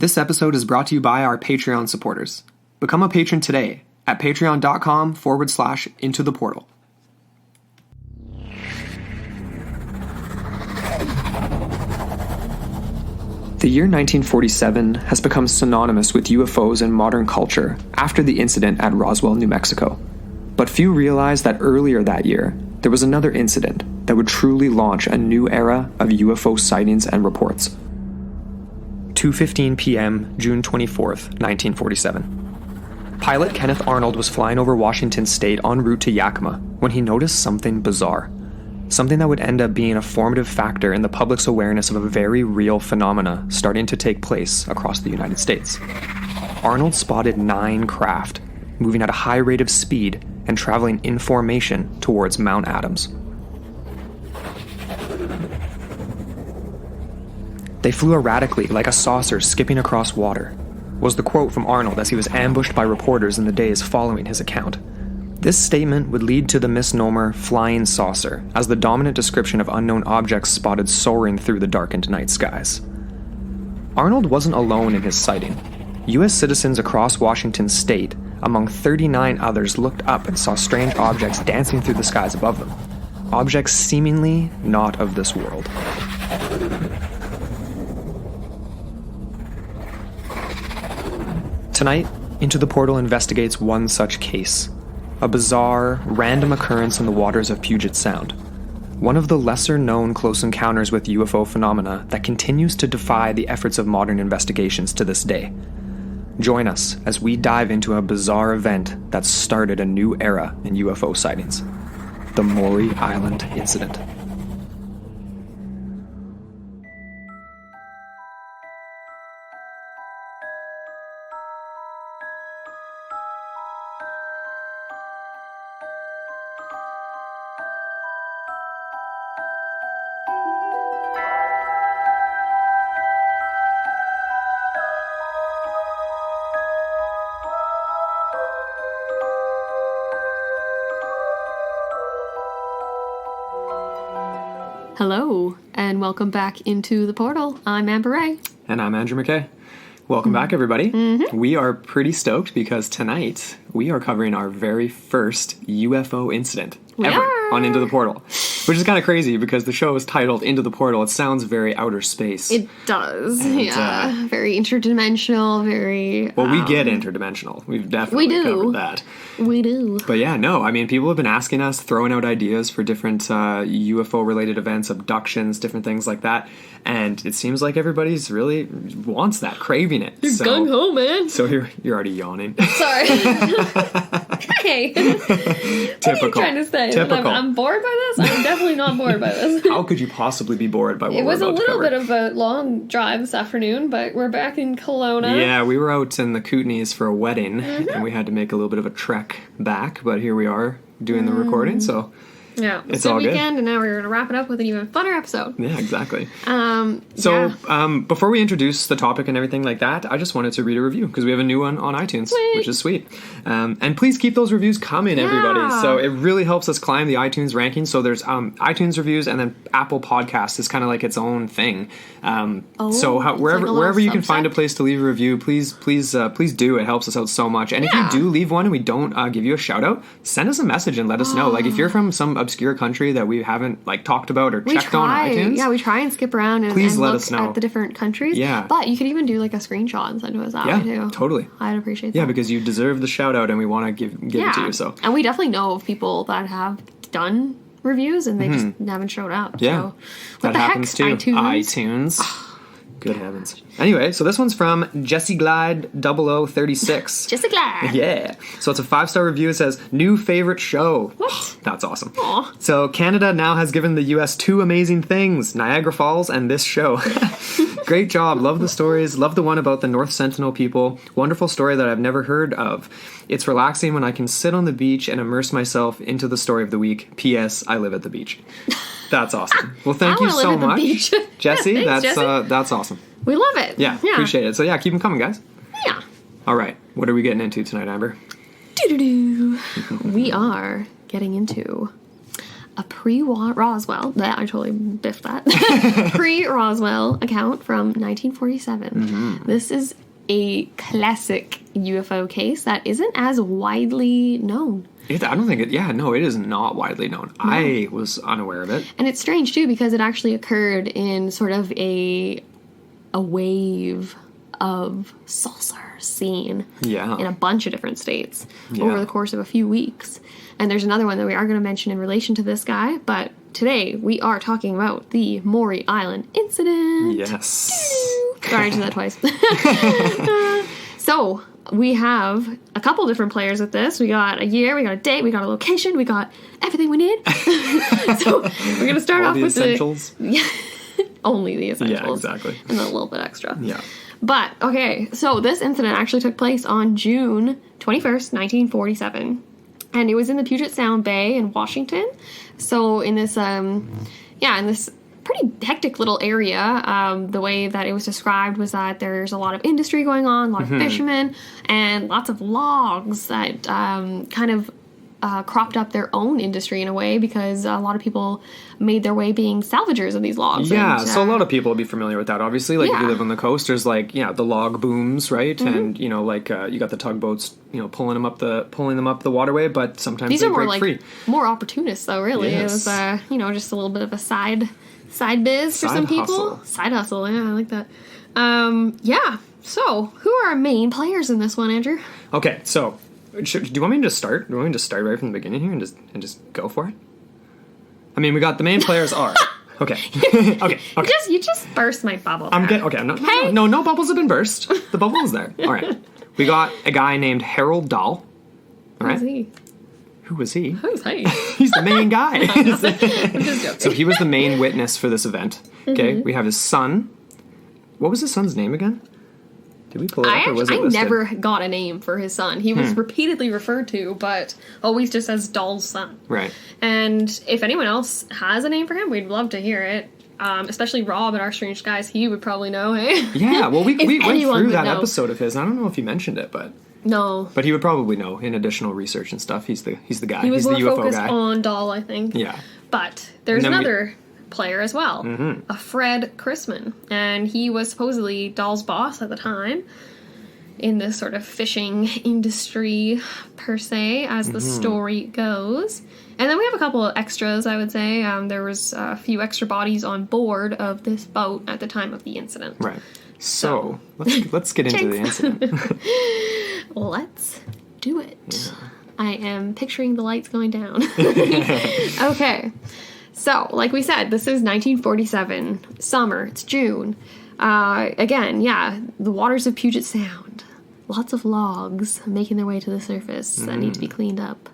This episode is brought to you by our Patreon supporters. Become a patron today at patreon.com/Into the Portal. The year 1947 has become synonymous with UFOs in modern culture after the incident at Roswell, New Mexico. But few realize that earlier that year, there was another incident that would truly launch a new era of UFO sightings and reports. 2:15 p.m., June 24th, 1947. Pilot Kenneth Arnold was flying over Washington state en route to Yakima when he noticed something bizarre. Something that would end up being a formative factor in the public's awareness of a very real phenomena starting to take place across the United States. Arnold spotted 9 craft, moving at a high rate of speed and traveling in formation towards Mount Adams. They flew erratically like a saucer skipping across water, was the quote from Arnold as he was ambushed by reporters in the days following his account. This statement would lead to the misnomer flying saucer as the dominant description of unknown objects spotted soaring through the darkened night skies. Arnold wasn't alone in his sighting. U.S. citizens across Washington state, among 39 others, looked up and saw strange objects dancing through the skies above them. Objects seemingly not of this world. Tonight, Into the Portal investigates one such case. A bizarre, random occurrence in the waters of Puget Sound. One of the lesser-known close encounters with UFO phenomena that continues to defy the efforts of modern investigations to this day. Join us as we dive into a bizarre event that started a new era in UFO sightings. The Maury Island Incident. Hello, and welcome back into the portal. I'm Amber Ray. And I'm Andrew McKay. Welcome back, everybody. We are pretty stoked because tonight we are covering our very first UFO incident ever on Into the Portal. Which is kind of crazy because the show is titled Into the Portal. It sounds very outer space. It does, And, very interdimensional, very... Well, we get interdimensional. We've definitely covered that. We do. But yeah, no, I mean, people have been asking us, throwing out ideas for different UFO-related events, abductions, different things like that. And it seems like everybody's really wants that, craving it. You're gung-ho, man. So you're already yawning. Sorry. Hey. Typical. What are you trying to say? Typical. I'm bored by this? I'm definitely not bored by this. How could you possibly be bored by what It we're was a about to little cover? bit of a long drive this afternoon, but we're back in Kelowna. Yeah, we were out in the Kootenays for a wedding, and we had to make a little bit of a trek back, but here we are doing the recording, so Yeah, it's a all good good. weekend, and now we're going to wrap it up with an even funner episode. Yeah, exactly. So, Before we introduce the topic and everything like that, I just wanted to read a review because we have a new one on iTunes, Sweet. which is sweet. And please keep those reviews coming, everybody. So it really helps us climb the iTunes rankings. So there's iTunes reviews, and then Apple Podcasts is kind of like its own thing. Wherever you can find a place to leave a review, please do. It helps us out so much. And if you do leave one and we don't give you a shout out, send us a message and let us know. Like if you're from some obscure country that we haven't like talked about or checked on iTunes. Yeah, we try and skip around and Please let look us know. at the different countries. Yeah. But you could even do like a screenshot and send to us that way too. Totally. I'd appreciate that. Yeah, because you deserve the shout out and we want to give it to you. So And we definitely know of people that have done reviews and they just haven't showed up. Yeah. So what that the happens heck? too. iTunes. Good heavens. Anyway, so this one's from Jesse Glide 0036. Just a glad. Yeah. So it's a 5-star review. It says, new favorite show. What? That's awesome. Aw. So Canada now has given the U.S. 2 amazing things, Niagara Falls and this show. Great job. Love the stories. Love the one about the North Sentinel people. Wonderful story that I've never heard of. It's relaxing when I can sit on the beach and immerse myself into the story of the week. P.S. I live at the beach. That's awesome. Well, thank you so much, Jesse. Thanks, Jesse. That's awesome. We love it. Yeah, appreciate it. So yeah, keep them coming, guys. Yeah. All right, what are we getting into tonight, Amber? We are getting into a pre-Roswell, I totally biffed that, pre-Roswell account from 1947. This is a classic UFO case that isn't as widely known. I don't think it is not widely known. No. I was unaware of it. And it's strange, too, because it actually occurred in sort of a wave of saucers seen in a bunch of different states over the course of a few weeks. And there's another one that we are going to mention in relation to this guy, but today we are talking about the Maury Island Incident. Yes. Sorry, I did that twice. So, we have a couple different players with this. We got a year, we got a date, we got a location, we got everything we need. So, we're going to start off with essentials. Only the essentials. Yeah, exactly. And then a little bit extra. Yeah. But, okay, so this incident actually took place on June 21st, 1947. And it was in the Puget Sound Bay in Washington. So in this, in this pretty hectic little area, the way that it was described was that there's a lot of industry going on, a lot of fishermen, and lots of logs that kind of cropped up their own industry in a way, because a lot of people made their way being salvagers of these logs. Yeah, so a lot of people would be familiar with that, obviously. Like, if you live on the coast, there's, like, the log booms, right? And, you got the tugboats, pulling them up the waterway, but sometimes these they are more, break like, free. more opportunists, though, really. Yes. It was, just a little bit of a side biz for some people. Side hustle, yeah, I like that. So, who are our main players in this one, Andrew? Okay, so... do you want me to just start? Do you want me to just start right from the beginning here and just go for it? I mean, we got the main players are... Okay. Okay. You just burst my bubble. No bubbles have been burst. The bubble is there. All right. We got a guy named Harold Dahl. All right. Who was he? Who's he? He's the main guy. I'm just joking. So he was the main witness for this event. Okay. We have his son. What was his son's name again? Did we pull it up, or was it listed? I never got a name for his son. He was repeatedly referred to, but always just as Dahl's son. Right. And if anyone else has a name for him, we'd love to hear it. Especially Rob at Our Strange Skies. He would probably know, hey? Yeah, well, we went through that episode of his. I don't know if he mentioned it, but... No. But he would probably know in additional research and stuff. He's the guy. He was He's more the UFO focused guy. on Dahl, I think. Yeah. But there's another... player as well, a Fred Chrisman, and he was supposedly Dahl's boss at the time in this sort of fishing industry per se, as the story goes. And then we have a couple of extras, I would say. There was a few extra bodies on board of this boat at the time of the incident. Right. So let's get into the incident. Let's do it. Yeah. I am picturing the lights going down. Okay. So, like we said, this is 1947, summer, it's June. The waters of Puget Sound. Lots of logs making their way to the surface that need to be cleaned up.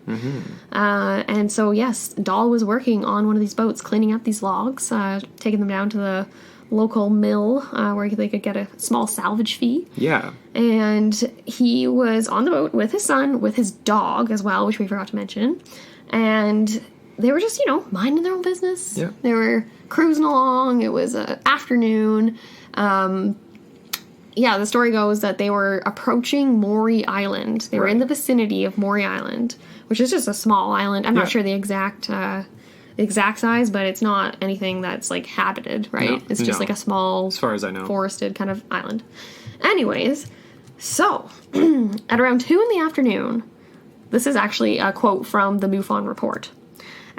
And so, yes, Dahl was working on one of these boats, cleaning up these logs, taking them down to the local mill where they could get a small salvage fee. Yeah. And he was on the boat with his son, with his dog as well, which we forgot to mention. And... they were just, minding their own business. Yeah. They were cruising along. It was an afternoon. The story goes that they were approaching Maury Island. They were in the vicinity of Maury Island, which is just a small island. I'm not sure the exact size, but it's not anything that's, like, habited, right? No, it's just, like, a small, as far as I know, forested kind of island. Anyways, so, at around 2 in the afternoon, this is actually a quote from the MUFON report.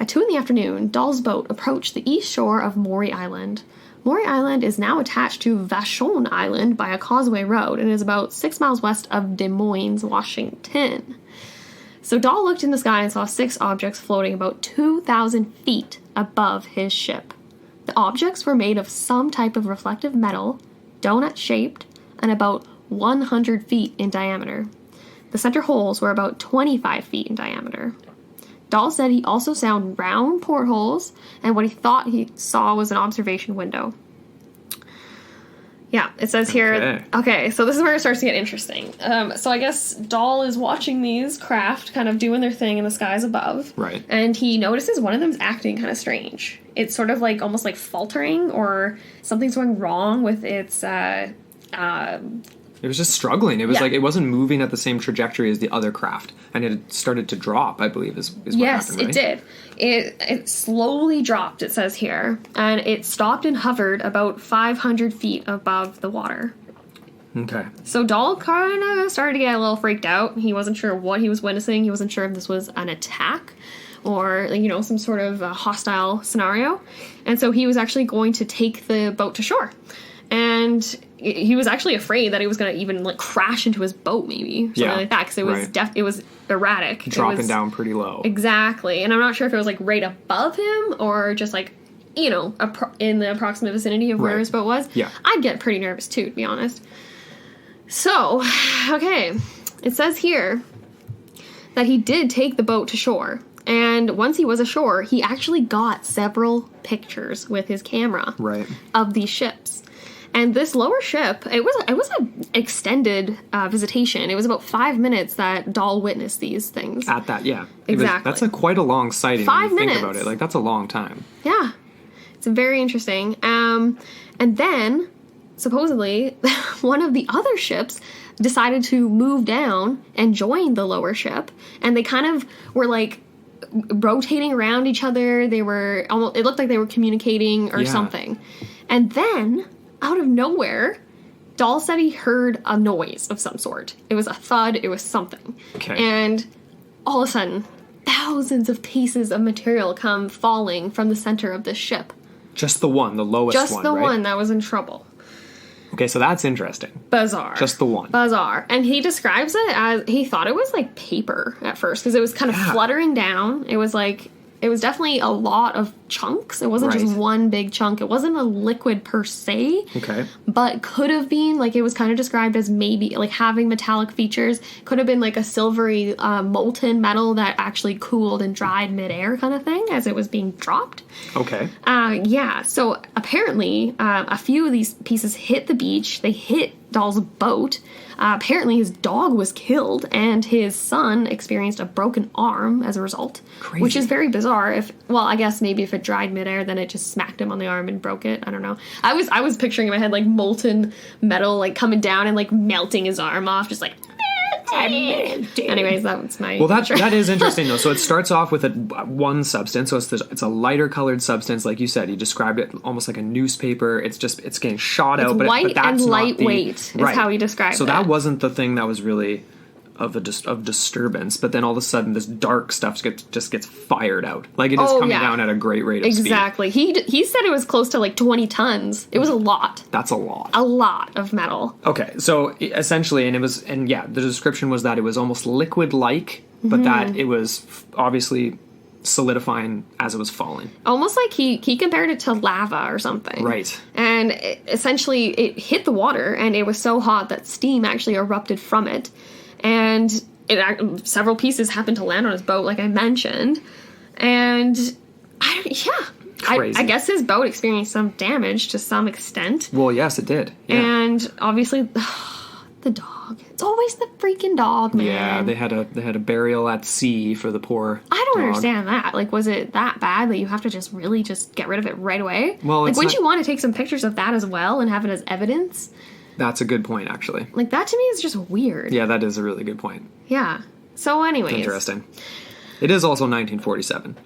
At 2 in the afternoon, Dahl's boat approached the east shore of Maury Island. Maury Island is now attached to Vashon Island by a causeway road and is about 6 miles west of Des Moines, Washington. So Dahl looked in the sky and saw 6 objects floating about 2,000 feet above his ship. The objects were made of some type of reflective metal, donut-shaped, and about 100 feet in diameter. The center holes were about 25 feet in diameter. Dahl said he also saw round portholes, and what he thought he saw was an observation window. Yeah, it says here... Okay, so this is where it starts to get interesting. So I guess Dahl is watching these craft kind of doing their thing in the skies above. Right. And he notices one of them's acting kind of strange. It's sort of like, almost like faltering, or something's going wrong with its It was just struggling. It was Yeah. like it wasn't moving at the same trajectory as the other craft, and it had started to drop, I believe, is what Yes, happened, right? it did. It slowly dropped, it says here, and it stopped and hovered about 500 feet above the water. Okay. So Dahl kind of started to get a little freaked out. He wasn't sure what he was witnessing. He wasn't sure if this was an attack or, you know, some sort of hostile scenario. And so he was actually going to take the boat to shore. And he was actually afraid that it was going to even, like, crash into his boat, maybe. Something like that, because it was it was erratic. Dropping down pretty low. Exactly. And I'm not sure if it was, like, right above him or just, like, you know, in the approximate vicinity of where his boat was. Yeah. I'd get pretty nervous, too, to be honest. So, okay, it says here that he did take the boat to shore, and once he was ashore, he actually got several pictures with his camera of these ships. And this lower ship, it was an extended visitation. It was about 5 minutes that Dahl witnessed these things. At that, yeah. Exactly. That's quite a long sighting 5 when you minutes. think about it. Like, that's a long time. Yeah. It's very interesting. And then, supposedly, one of the other ships decided to move down and join the lower ship. And they kind of were, like, rotating around each other. They were almost, it looked like they were communicating or something. And then, out of nowhere, Dahl said he heard a noise of some sort. It was a thud. It was something. Okay. And all of a sudden, thousands of pieces of material come falling from the center of this ship. Just the one, the lowest one, Just the one that was in trouble. Okay, so that's interesting. Bizarre. Just the one. Bizarre. And he describes it as, he thought it was like paper at first, because it was kind of fluttering down. It was like, it was definitely a lot of chunks. It wasn't just one big chunk. It wasn't a liquid per se. Okay. But could have been, like, it was kind of described as maybe, like, having metallic features. Could have been, like, a silvery molten metal that actually cooled and dried midair kind of thing as it was being dropped. Okay. Yeah, so apparently a few of these pieces hit the beach. They hit Dahl's boat. Apparently his dog was killed, and his son experienced a broken arm as a result. Crazy. Which is very bizarre. Well, I guess maybe if it dried midair, then it just smacked him on the arm and broke it. I don't know. I was picturing in my head, like, molten metal, like, coming down and, like, melting his arm off, just like... Anyways, that's my... Well, that is interesting, though. So it starts off with one substance. So it's a lighter colored substance, like you said. You described it almost like a newspaper. It's getting shot out. It's white but that's and not lightweight is how he described it. So that wasn't the thing that was really of disturbance. But then all of a sudden, this dark stuff just gets fired out. Like, it is coming down at a great rate of speed. Exactly. He said it was close to like 20 tons. It was a lot. That's a lot. A lot of metal. Okay, so essentially, the description was that it was almost liquid-like, but that it was obviously solidifying as it was falling. Almost like he compared it to lava or something. Right. And essentially, it hit the water, and it was so hot that steam actually erupted from it. And several pieces happened to land on his boat, like I mentioned. And, Crazy. I guess his boat experienced some damage to some extent. Well, yes, it did. Yeah. And obviously, the dog. It's always the freaking dog, man. Yeah, they had a burial at sea for the poor I don't dog. understand that. Like, was it that bad that you have to just really just get rid of it right away? Well, like, wouldn't you want to take some pictures of that as well and have it as evidence? That's a good point, actually. Like, that to me is just weird. Yeah, that is a really good point. Yeah. So, anyways. Interesting. It is also 1947.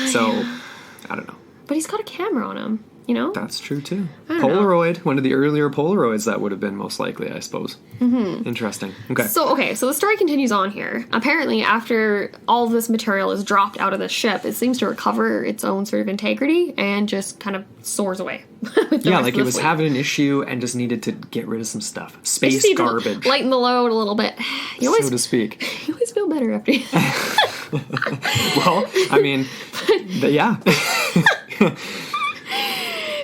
So, I don't know. But he's got a camera on him, you know? That's true, too. I don't know. Polaroid. One of the earlier Polaroids that would have been most likely, I suppose. Mm-hmm. Interesting. Okay. So the story continues on here. Apparently, after all of this material is dropped out of the ship, it seems to recover its own sort of integrity and just kind of soars away. Yeah, like it was having an issue and just needed to get rid of some stuff. Space garbage. Lighten the load a little bit. So to speak. You always feel better after you... Well, I mean, yeah.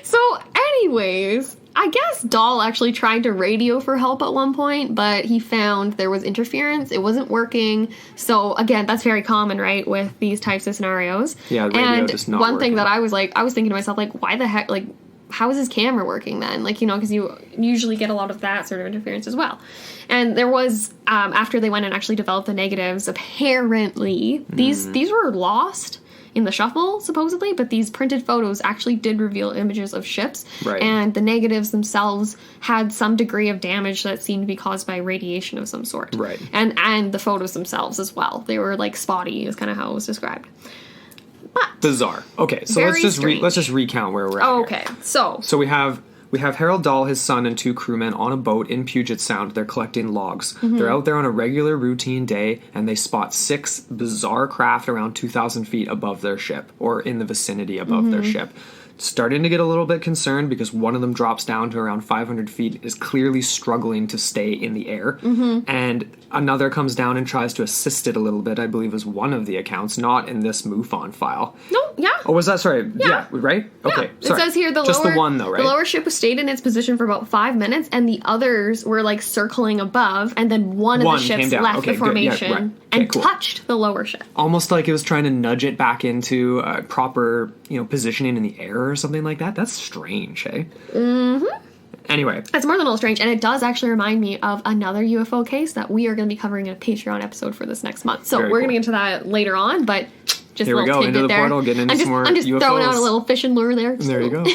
So, anyways, I guess Dahl actually tried to radio for help at one point, but he found there was interference. It wasn't working. So, again, that's very common, right, with these types of scenarios. Yeah, radio and just not one thing working. that I was thinking to myself, like, why the heck, like, how is his camera working then? Like, you know, because you usually get a lot of that sort of interference as well. And there was, after they went and actually developed the negatives, apparently, these were lost in the shuffle, supposedly, but these printed photos actually did reveal images of ships. Right. And the negatives themselves had some degree of damage that seemed to be caused by radiation of some sort. Right. And the photos themselves as well. They were, like, spotty, is kind of how it was described. But Bizarre. Okay, so very let's just recount where we're at. Oh, here. okay. So we have Harold Dahl, his son, and 2 crewmen on a boat in Puget Sound. They're collecting logs. Mm-hmm. They're out there on a regular routine day, and they spot 6 bizarre craft around 2,000 feet above their ship, or in the vicinity above their ship. Starting to get a little bit concerned because one of them drops down to around 500 feet, is clearly struggling to stay in the air. And another comes down and tries to assist it a little bit, I believe is one of the accounts, not in this MUFON file. no, yeah. Oh, was that? Sorry. Yeah, right? Okay, It sorry. says here Just the one, though, right? The lower ship stayed in its position for about 5 minutes, and the others were like circling above, and then one of the came ships down. left Okay, the good. Yeah, formation right. Okay, and cool. touched the lower ship. Almost like it was trying to nudge it back into proper, positioning in the air or something like that. That's strange, eh? Mm-hmm. Anyway. It's more than a little strange, and it does actually remind me of another UFO case that we are going to be covering in a Patreon episode for this next month. So Very we're cool. going to get into that later on, but just Here a we little go, into tidbit the there. portal, getting into some more I'm just UFOs. throwing out a little fish and lure there. There you go.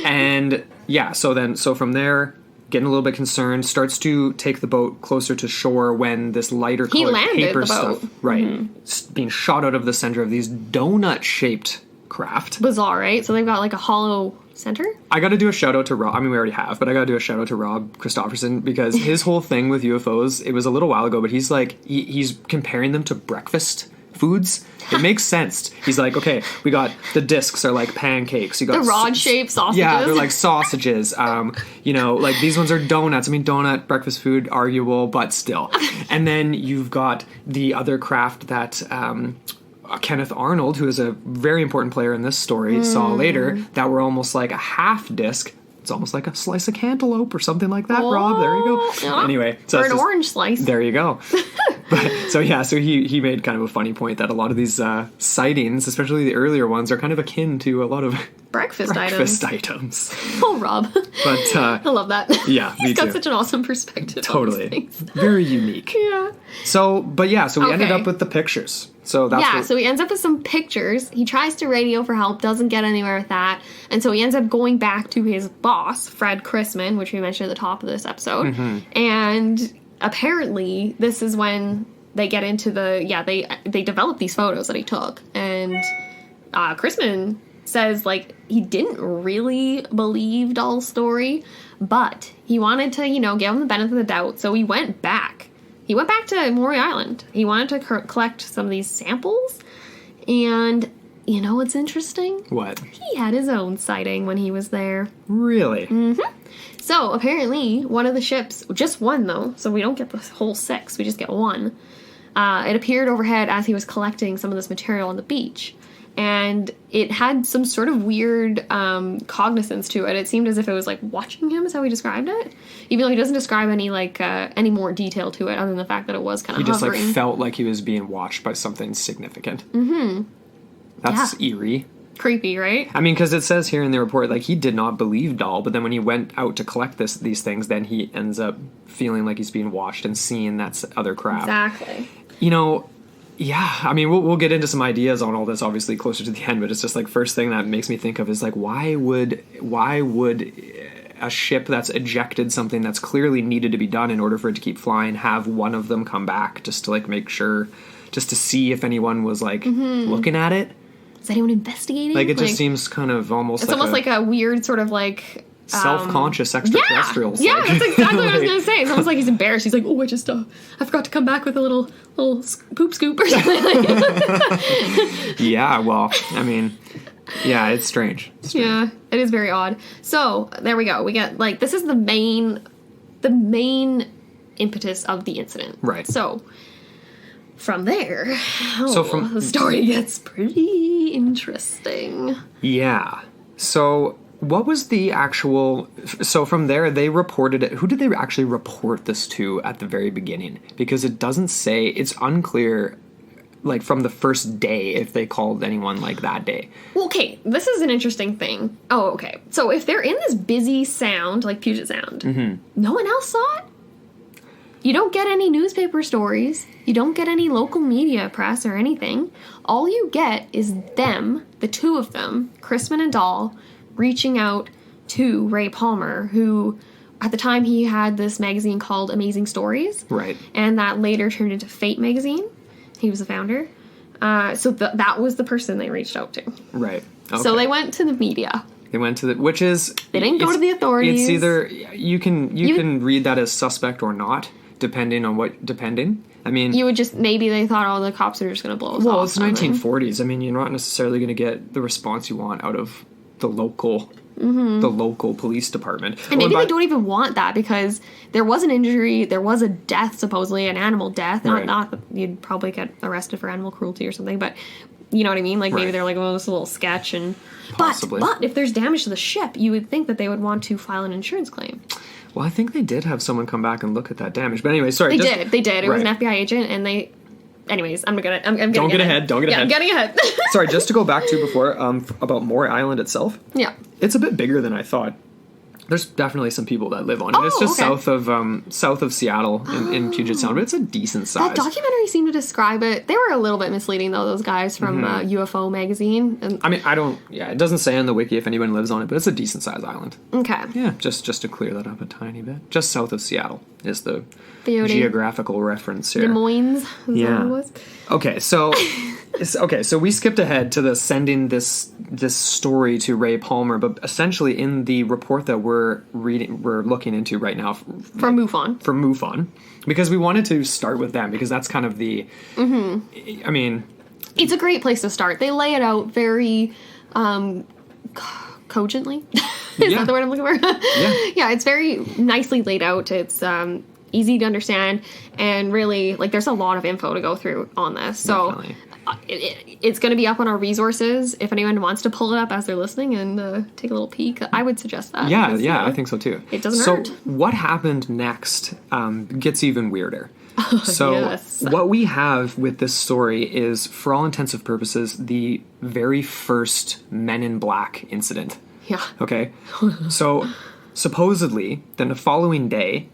And yeah, so from there, getting a little bit concerned, starts to take the boat closer to shore when this lighter colored landed paper the boat. stuff, right, being shot out of the center of these donut-shaped craft. Bizarre, right? So they've got like a hollow center. I got to do a shout out to Rob. I mean, we already have, but I got to do a shout out to Rob Christofferson because his whole thing with UFOs, it was a little while ago, but he's like, he's comparing them to breakfast foods. It makes sense. He's like, okay, we got the discs are like pancakes. You got The rod-shaped sausages. Yeah, they're like sausages. Like these ones are donuts. I mean, donut, breakfast food, arguable, but still. And then you've got the other craft that Kenneth Arnold, who is a very important player in this story, saw later, that were almost like a half disc. It's almost like a slice of cantaloupe or something like that, Rob. There you go. Yeah. Anyway. So Or an orange slice. There you go. So he made kind of a funny point that a lot of these sightings, especially the earlier ones, are kind of akin to a lot of Breakfast items. Oh, Rob. But I love that. Yeah, me He's got too. such an awesome perspective. Totally. On these things. Very unique. Yeah. So we ended Okay. up with the pictures. So that's Yeah, what, so he ends up with some pictures. He tries to radio for help, doesn't get anywhere with that. And so he ends up going back to his boss, Fred Chrisman, which we mentioned at the top of this episode. Mm-hmm. And apparently this is when they get into they develop these photos that he took. And Chrisman says, like, he didn't really believe Dahl's story, but he wanted to, give him the benefit of the doubt. So he went back. He went back to Maury Island. He wanted to collect some of these samples. And you know what's interesting? what? He had his own sighting when he was there. Really? So apparently, one of the ships, just one though, so we don't get the whole 6, we just get one. It appeared overhead as he was collecting some of this material on the beach. And it had some sort of weird cognizance to it. It seemed as if it was like watching him, is how he described it. Even though he doesn't describe any more detail to it other than the fact that it was kind of He just hovering. like felt like he was being watched by something significant. Mm-hmm. That's eerie. Creepy, right? I mean, because it says here in the report, like, he did not believe Dahl, but then when he went out to collect these things, then he ends up feeling like he's being watched and seeing that other craft. Exactly. Yeah, I mean, we'll get into some ideas on all this, obviously, closer to the end, but it's just, like, first thing that makes me think of is, like, why would a ship that's ejected something that's clearly needed to be done in order for it to keep flying have one of them come back just to, like, make sure, just to see if anyone was, like, looking at it? Is anyone investigating? Like, it just seems kind of almost It's like almost like a weird sort of like... self-conscious extraterrestrials. Yeah, like. that's exactly what I was going to say. It's almost like he's embarrassed. He's like, oh, I forgot to come back with a little poop scoop or something. Yeah, well, I mean, yeah, it's strange. Yeah, it is very odd. So, there we go. We get, like, this is the main impetus of the incident. Right. So, from there, from- the story gets pretty interesting. Yeah. So, what was the actual... So, from there, they reported it. Who did they actually report this to at the very beginning? Because it doesn't say... It's unclear, like, from the first day, if they called anyone, like, that day. Well, okay, this is an interesting thing. Oh, okay. So, if they're in this busy sound, like Puget Sound, no one else saw it? You don't get any newspaper stories. You don't get any local media press or anything. All you get is them, the two of them, Chrisman and Dahl, reaching out to Ray Palmer, who at the time he had this magazine called Amazing Stories. Right. And that later turned into Fate magazine. He was the founder. So that was the person they reached out to. Right. Okay. So they went to the media. They went to which is... They didn't go to the authorities. It's either... You can read that as suspect or not, depending. I mean... You would just... Maybe they thought, oh, the cops are just going to blow us off. Well, it's 1940s. I mean, you're not necessarily going to get the response you want out of the local... the local police department. And maybe they don't even want that because there was an injury, there was a death, supposedly, an animal death. Right. Not that you'd probably get arrested for animal cruelty or something, but you know what I mean? Like, maybe Right. they're like, oh, this is a little sketch. And Possibly. But if there's damage to the ship, you would think that they would want to file an insurance claim. Well, I think they did have someone come back and look at that damage. But anyway, sorry. They did. It was an Right. FBI agent, and they... Anyways, I'm getting Don't get ahead. Don't get ahead. I'm getting ahead. Sorry, just to go back to before, about Maury Island itself. Yeah. It's a bit bigger than I thought. There's definitely some people that live on it. It's just okay. south of Seattle in Puget Sound, but it's a decent size. That documentary seemed to describe it. They were a little bit misleading, though, those guys from UFO magazine. And, I mean, it doesn't say on the wiki if anyone lives on it, but it's a decent sized island. okay. Yeah, just to clear that up a tiny bit. Just south of Seattle is the Beauty. geographical reference here. Des Moines. Yeah. That was. Okay, so we skipped ahead to the sending this story to Ray Palmer, but essentially in the report that we're looking into right now For MUFON. because we wanted to start with them because that's kind of the I mean, It's a great place to start. They lay it out very cogently. Is Yeah. that the word I'm looking for? Yeah, it's very nicely laid out. It's easy to understand, and really, like, there's a lot of info to go through on this. So Definitely. it's going to be up on our resources. If anyone wants to pull it up as they're listening and take a little peek, I would suggest that. Yeah, because, I think so too. It doesn't so hurt. what happened next gets even weirder. So Yes. what we have with this story is, for all intents and purposes, the very first Men in Black incident. Yeah. Okay? So supposedly, then the following day,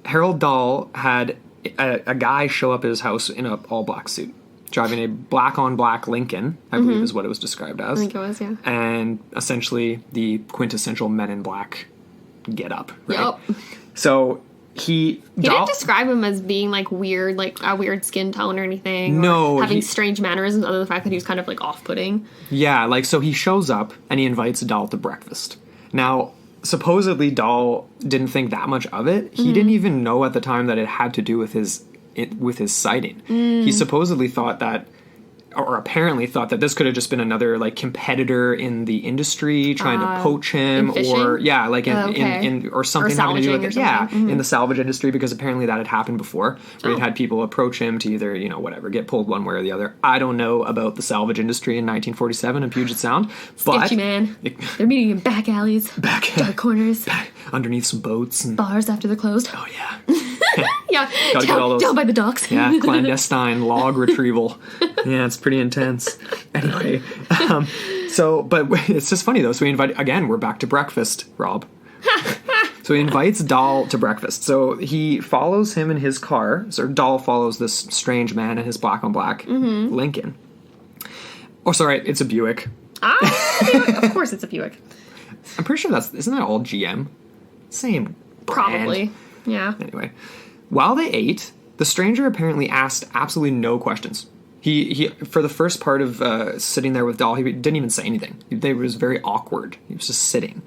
Harold Dahl had a guy show up at his house in a all-black suit, driving a black-on-black Lincoln, I believe is what it was described as. I think it was, yeah. And essentially the quintessential Men in Black get-up, right? Yep. So he didn't describe him as being, like, weird, like a weird skin tone or anything. No, or having strange mannerisms, other than the fact that he was kind of, like, off-putting. Yeah, like, so he shows up and he invites Dahl to breakfast. Now, supposedly Dahl didn't think that much of it. He didn't even know at the time that it had to do with his sighting. He supposedly thought that, or apparently thought that this could have just been another, like, competitor in the industry trying to poach him, or like in or something having to do with it. Yeah, in the salvage industry, because apparently that had happened before, where he'd had people approach him to either, whatever, get pulled one way or the other. I don't know about the salvage industry in 1947 in Puget Sound, but Sketchy, man. They're meeting in back alleys, dark corners, underneath some boats and bars after they're closed. oh yeah. Yeah, Gotta get all those- down by the docks. Yeah, clandestine log retrieval. Yeah, it's pretty intense. Anyway, but it's just funny though. So we're back to breakfast, Rob. So he invites Dahl to breakfast. So he follows him in his car. So Dahl follows this strange man in his black-on-black Lincoln. Oh, sorry, it's a Buick. Of course it's a Buick. I'm pretty sure isn't that all GM? Same brand. Probably. Yeah. Anyway, while they ate, the stranger apparently asked absolutely no questions. He for the first part of sitting there with Dahl, he didn't even say anything. It was very awkward. He was just sitting.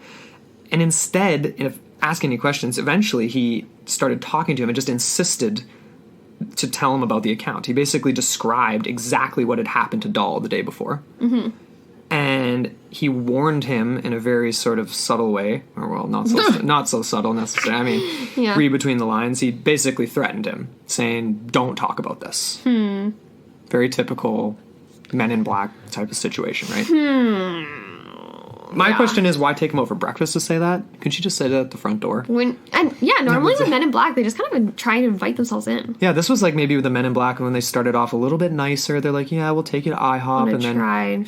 And instead of asking any questions, eventually he started talking to him and just insisted to tell him about the account. He basically described exactly what had happened to Dahl the day before. Mm-hmm. And he warned him in a very sort of subtle way, or well, not so subtle necessarily. I mean, read between the lines. He basically threatened him, saying, "Don't talk about this." Very typical Men in Black type of situation, right? My question is, why take him out for breakfast to say that? Couldn't you just say that at the front door? Normally with Men in Black, they just kind of try to invite themselves in. Yeah, this was like maybe with the Men in Black when they started off a little bit nicer. They're like, "Yeah, we'll take you to IHOP," and then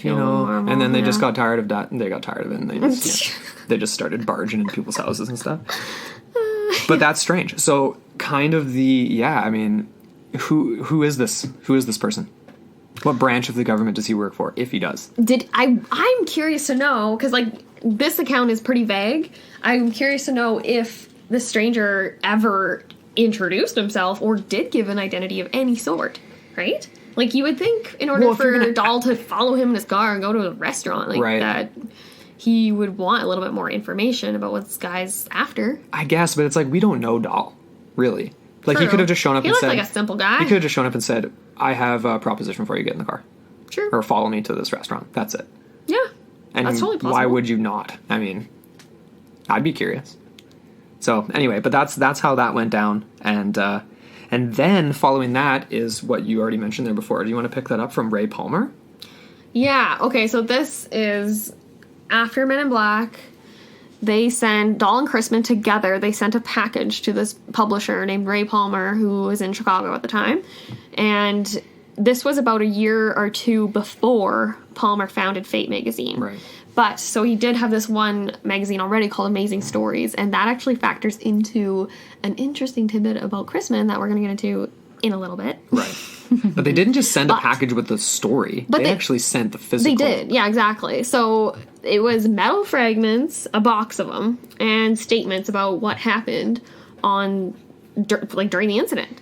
normal, and then they just got tired of that, and they got tired of it, and they just started barging into people's houses and stuff. But that's strange. So kind of who is this? Who is this person? What branch of the government does he work for, if he does? I'm curious to know, because, like, this account is pretty vague. I'm curious to know if the stranger ever introduced himself or did give an identity of any sort, right? Like, you would think in order for Dahl to follow him in his car and go to a restaurant like that, he would want a little bit more information about what this guy's after. I guess, but it's like, we don't know Dahl, really. Like, True. he could have just shown up and said... He looked like a simple guy. He could have just shown up and said, I have a proposition for you, get in the car. Sure. Or follow me to this restaurant. That's it. Yeah. And that's totally possible. why would you not? I mean, I'd be curious. So, anyway, but that's how that went down. And then, following that, is what you already mentioned there before. Do you want to pick that up from Ray Palmer? Yeah. Okay, so this is after Men in Black. They sent Dahl and Chrisman together. They sent a package to this publisher named Ray Palmer, who was in Chicago at the time. And this was about a year or two before Palmer founded Fate magazine. Right. But, so he did have this one magazine already called Amazing Stories, and that actually factors into an interesting tidbit about Chrisman that we're going to get into in a little bit. Right. But they didn't just send a package with the story. But they actually sent the physical. They did, yeah, exactly. So it was metal fragments, a box of them, and statements about what happened during the incident.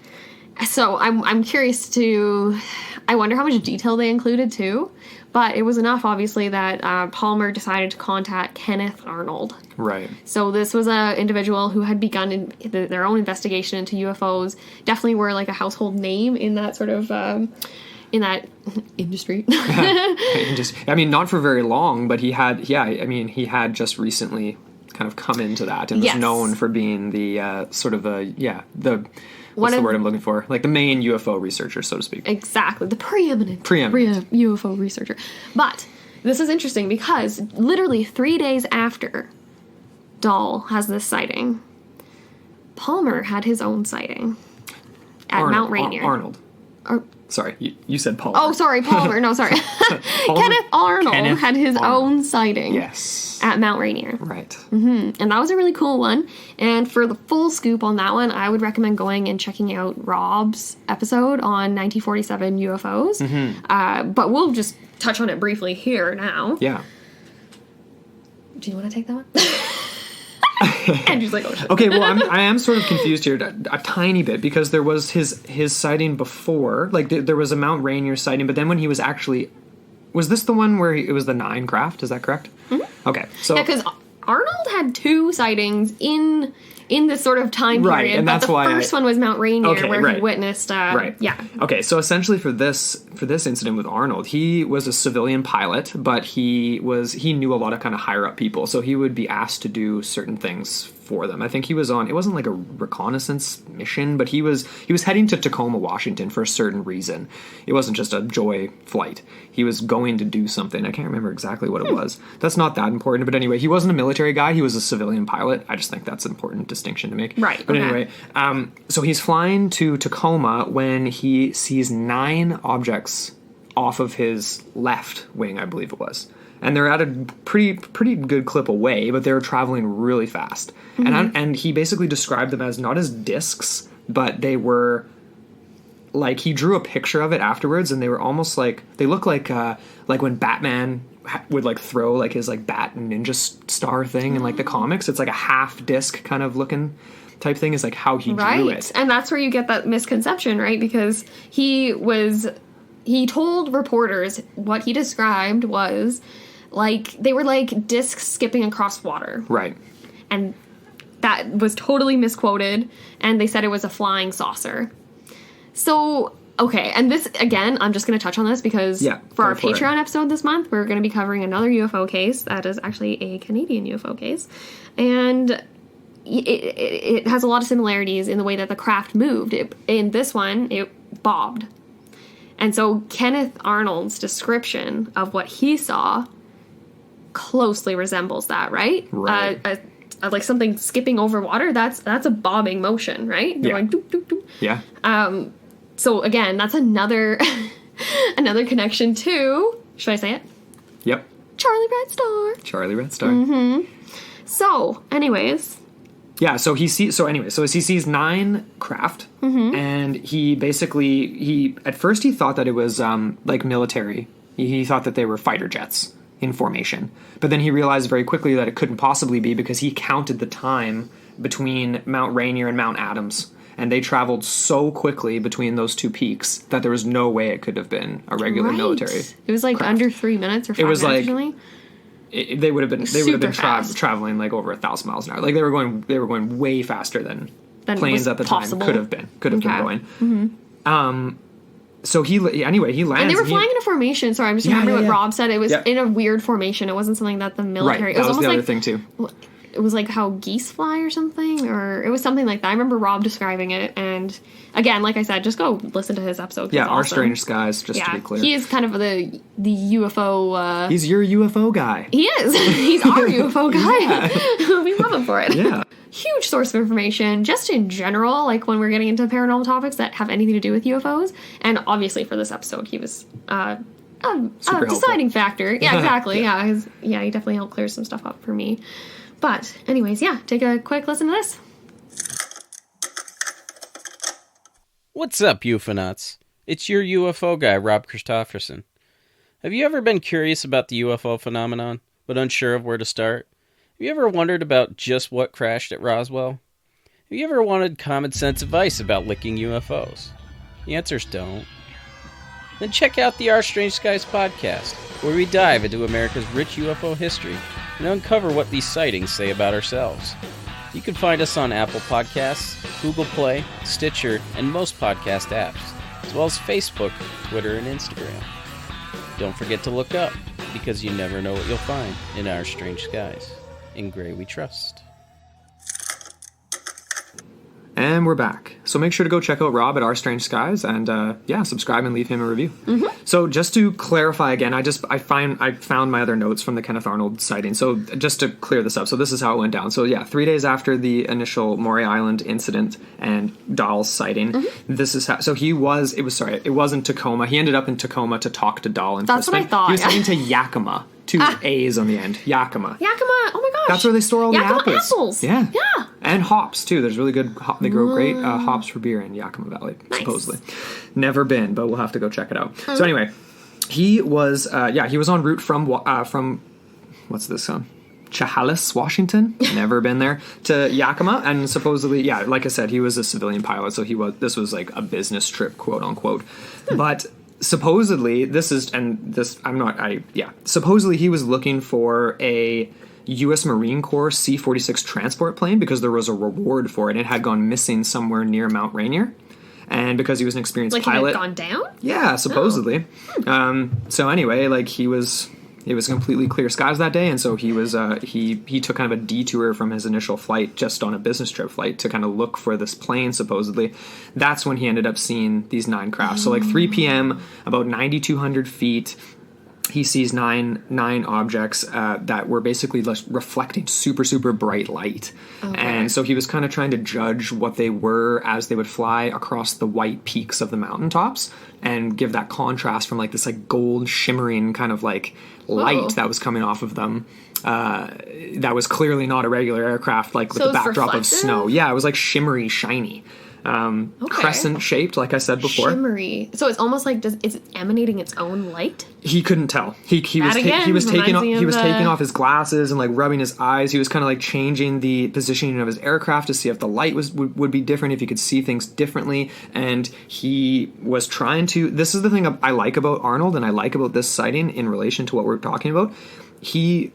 So I'm curious I wonder how much detail they included too. But it was enough, obviously, that Palmer decided to contact Kenneth Arnold. Right. So this was an individual who had begun their own investigation into UFOs. Definitely were like a household name in that sort of in that industry. I mean, not for very long, but he had just recently kind of come into that and was known for being the sort of what's the word I'm looking for? Like the main UFO researcher, so to speak. Exactly. The preeminent UFO researcher. But this is interesting because literally 3 days after Dahl has this sighting, Palmer had his own sighting at Mount Rainier. Arnold. Sorry, you said Palmer. Oh, sorry, Palmer. No, sorry. Kenneth Arnold had his own sighting. Yes. At Mount Rainier. Right. Mm-hmm. And that was a really cool one. And for the full scoop on that one, I would recommend going and checking out Rob's episode on 1947 UFOs. Mm-hmm. But we'll just touch on it briefly here now. Yeah. Do you want to take that one? Andrew's like, oh shit. Okay, well, I am sort of confused here a tiny bit because there was his sighting before. Like, there was a Mount Rainier sighting, but then when he was actually... Was this the one where it was the 9 craft? Is that correct? Mm-hmm. Okay, so... Yeah, because Arnold had 2 sightings in this sort of time period, right, and that's why the first one was Mount Rainier, where he witnessed... right. Yeah. Okay, so essentially for this incident with Arnold, he was a civilian pilot, but he knew a lot of kind of higher up people, so he would be asked to do certain things for them. I think he was it wasn't like a reconnaissance mission, but he was heading to Tacoma, Washington for a certain reason. It wasn't just a joy flight. He was going to do something. I can't remember exactly what it was. That's not that important, but anyway, he wasn't a military guy. He was a civilian pilot. I just think that's an important distinction to make. Right. But anyway, so he's flying to Tacoma when he sees 9 objects off of his left wing, I believe it was. And they're at a pretty good clip away, but they were traveling really fast. Mm-hmm. And he basically described them as not as discs, but they were like, he drew a picture of it afterwards, and they were almost like, they look like when Batman would like throw like his like bat and ninja star thing in like the comics. It's like a half disc kind of looking type thing is like how he drew it. And that's where you get that misconception, right? Because he told reporters what he described was like, they were like discs skipping across water. Right. And that was totally misquoted, and they said it was a flying saucer. So, okay, and this, again, I'm just going to touch on this because for our Patreon episode this month, we're going to be covering another UFO case that is actually a Canadian UFO case. And it has a lot of similarities in the way that the craft moved. In this one, it bobbed. And so Kenneth Arnold's description of what he saw closely resembles that, right? Right. Like something skipping over water, that's a bobbing motion, right? You're going doop, doop, doop. Yeah. So again, that's another connection to, should I say it? Yep. Charlie Red Star. Charlie Red Star. Mm-hmm. So, anyways, Yeah, so he sees 9 craft, and he at first he thought that it was like military. He thought that they were fighter jets in formation, but then he realized very quickly that it couldn't possibly be because he counted the time between Mount Rainier and Mount Adams, and they traveled so quickly between those 2 peaks that there was no way it could have been a regular military. It was like craft. Under 3 minutes or 5 minutes. It was like. They would have been traveling like over 1,000 miles an hour. Like they were going way faster than planes at the possible. time could have been going. So he lands. And they were flying in a formation. Sorry, I'm just remembering what Rob said. It was in a weird formation. It wasn't something that the military. Right, that it was was almost the other like, thing too. It was like how geese fly or something, or it was something like that. I remember Rob describing it, and again, like I said, just go listen to his episode. Yeah, Our awesome. Strange Skies, just to be clear. He is kind of the UFO... He's your UFO guy. He is. He's our UFO guy. We love him for it. Yeah. Huge source of information, just in general, like when we're getting into paranormal topics that have anything to do with UFOs. And obviously for this episode, he was... a deciding factor. Yeah, exactly. Yeah, he definitely helped clear some stuff up for me. But, anyways, take a quick listen to this. What's up, UFOnauts? It's your UFO guy, Rob Christofferson. Have you ever been curious about the UFO phenomenon, but unsure of where to start? Have you ever wondered about just what crashed at Roswell? Have you ever wanted common sense advice about licking UFOs? The answer's don't. Then check out the Our Strange Skies podcast, where we dive into America's rich UFO history and uncover what these sightings say about ourselves. You can find us on Apple Podcasts, Google Play, Stitcher, and most podcast apps, as well as Facebook, Twitter, and Instagram. Don't forget to look up, because you never know what you'll find in Our Strange Skies. In Gray we trust. And we're back. So make sure to go check out Rob at Our Strange Skies and subscribe and leave him a review. So just to clarify again, I found my other notes from the Kenneth Arnold sighting. So just to clear this up, so this is how it went down. So 3 days after the initial Maury Island incident and Dahl's sighting, this is how. So it wasn't Tacoma. He ended up in Tacoma to talk to Dahl and That's Crispin. what I thought. He was heading to Yakima. 2 A's on the end. Yakima. Yakima. Oh my gosh. That's where they store all Yakima the apples. Yeah. And hops, too. There's really good... They grow great hops for beer in Yakima Valley, supposedly. Never been, but we'll have to go check it out. So anyway, he was en route from what's this, Chehalis, Washington. Never been there. To Yakima, and supposedly, like I said, he was a civilian pilot, so this was like a business trip, quote unquote. But... supposedly, supposedly he was looking for a U.S. Marine Corps C-46 transport plane because there was a reward for it. It had gone missing somewhere near Mount Rainier. And because he was an experienced pilot... Like it had gone down? Yeah, supposedly. So anyway, he was completely clear skies that day, and so he was he took kind of a detour from his initial flight, just on a business trip flight, to kind of look for this plane, supposedly. That's when he ended up seeing these 9 crafts. So 3 p.m., about 9,200 feet, he sees nine objects that were basically reflecting super, super bright light. Okay. And so he was kind of trying to judge what they were as they would fly across the white peaks of the mountaintops and give that contrast from this gold shimmering kind of light that was coming off of them. That was clearly not a regular aircraft, with the backdrop of snow. Yeah, it was shimmery, shiny. Crescent shaped, like I said before. Shimmery. So it's almost is it emanating its own light? He couldn't tell. He was taking off his glasses and rubbing his eyes. He was kind of changing the positioning of his aircraft to see if the light would be different, if he could see things differently. And he was trying to. This is the thing I like about Arnold, and I like about this sighting in relation to what we're talking about. He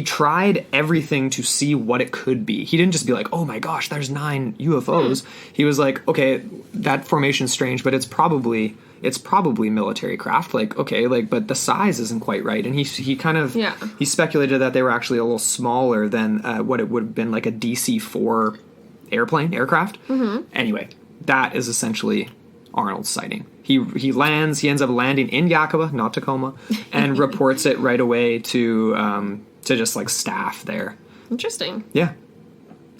tried everything to see what it could be. He didn't just be oh my gosh, there's 9 UFOs. He was okay, that formation's strange, but it's probably military craft. But the size isn't quite right. And he kind of he speculated that they were actually a little smaller than what it would have been a DC-4 aircraft. Anyway, that is essentially Arnold's sighting. He lands. He ends up landing in Yakima, not Tacoma, and reports it right away to just staff there. Interesting. Yeah.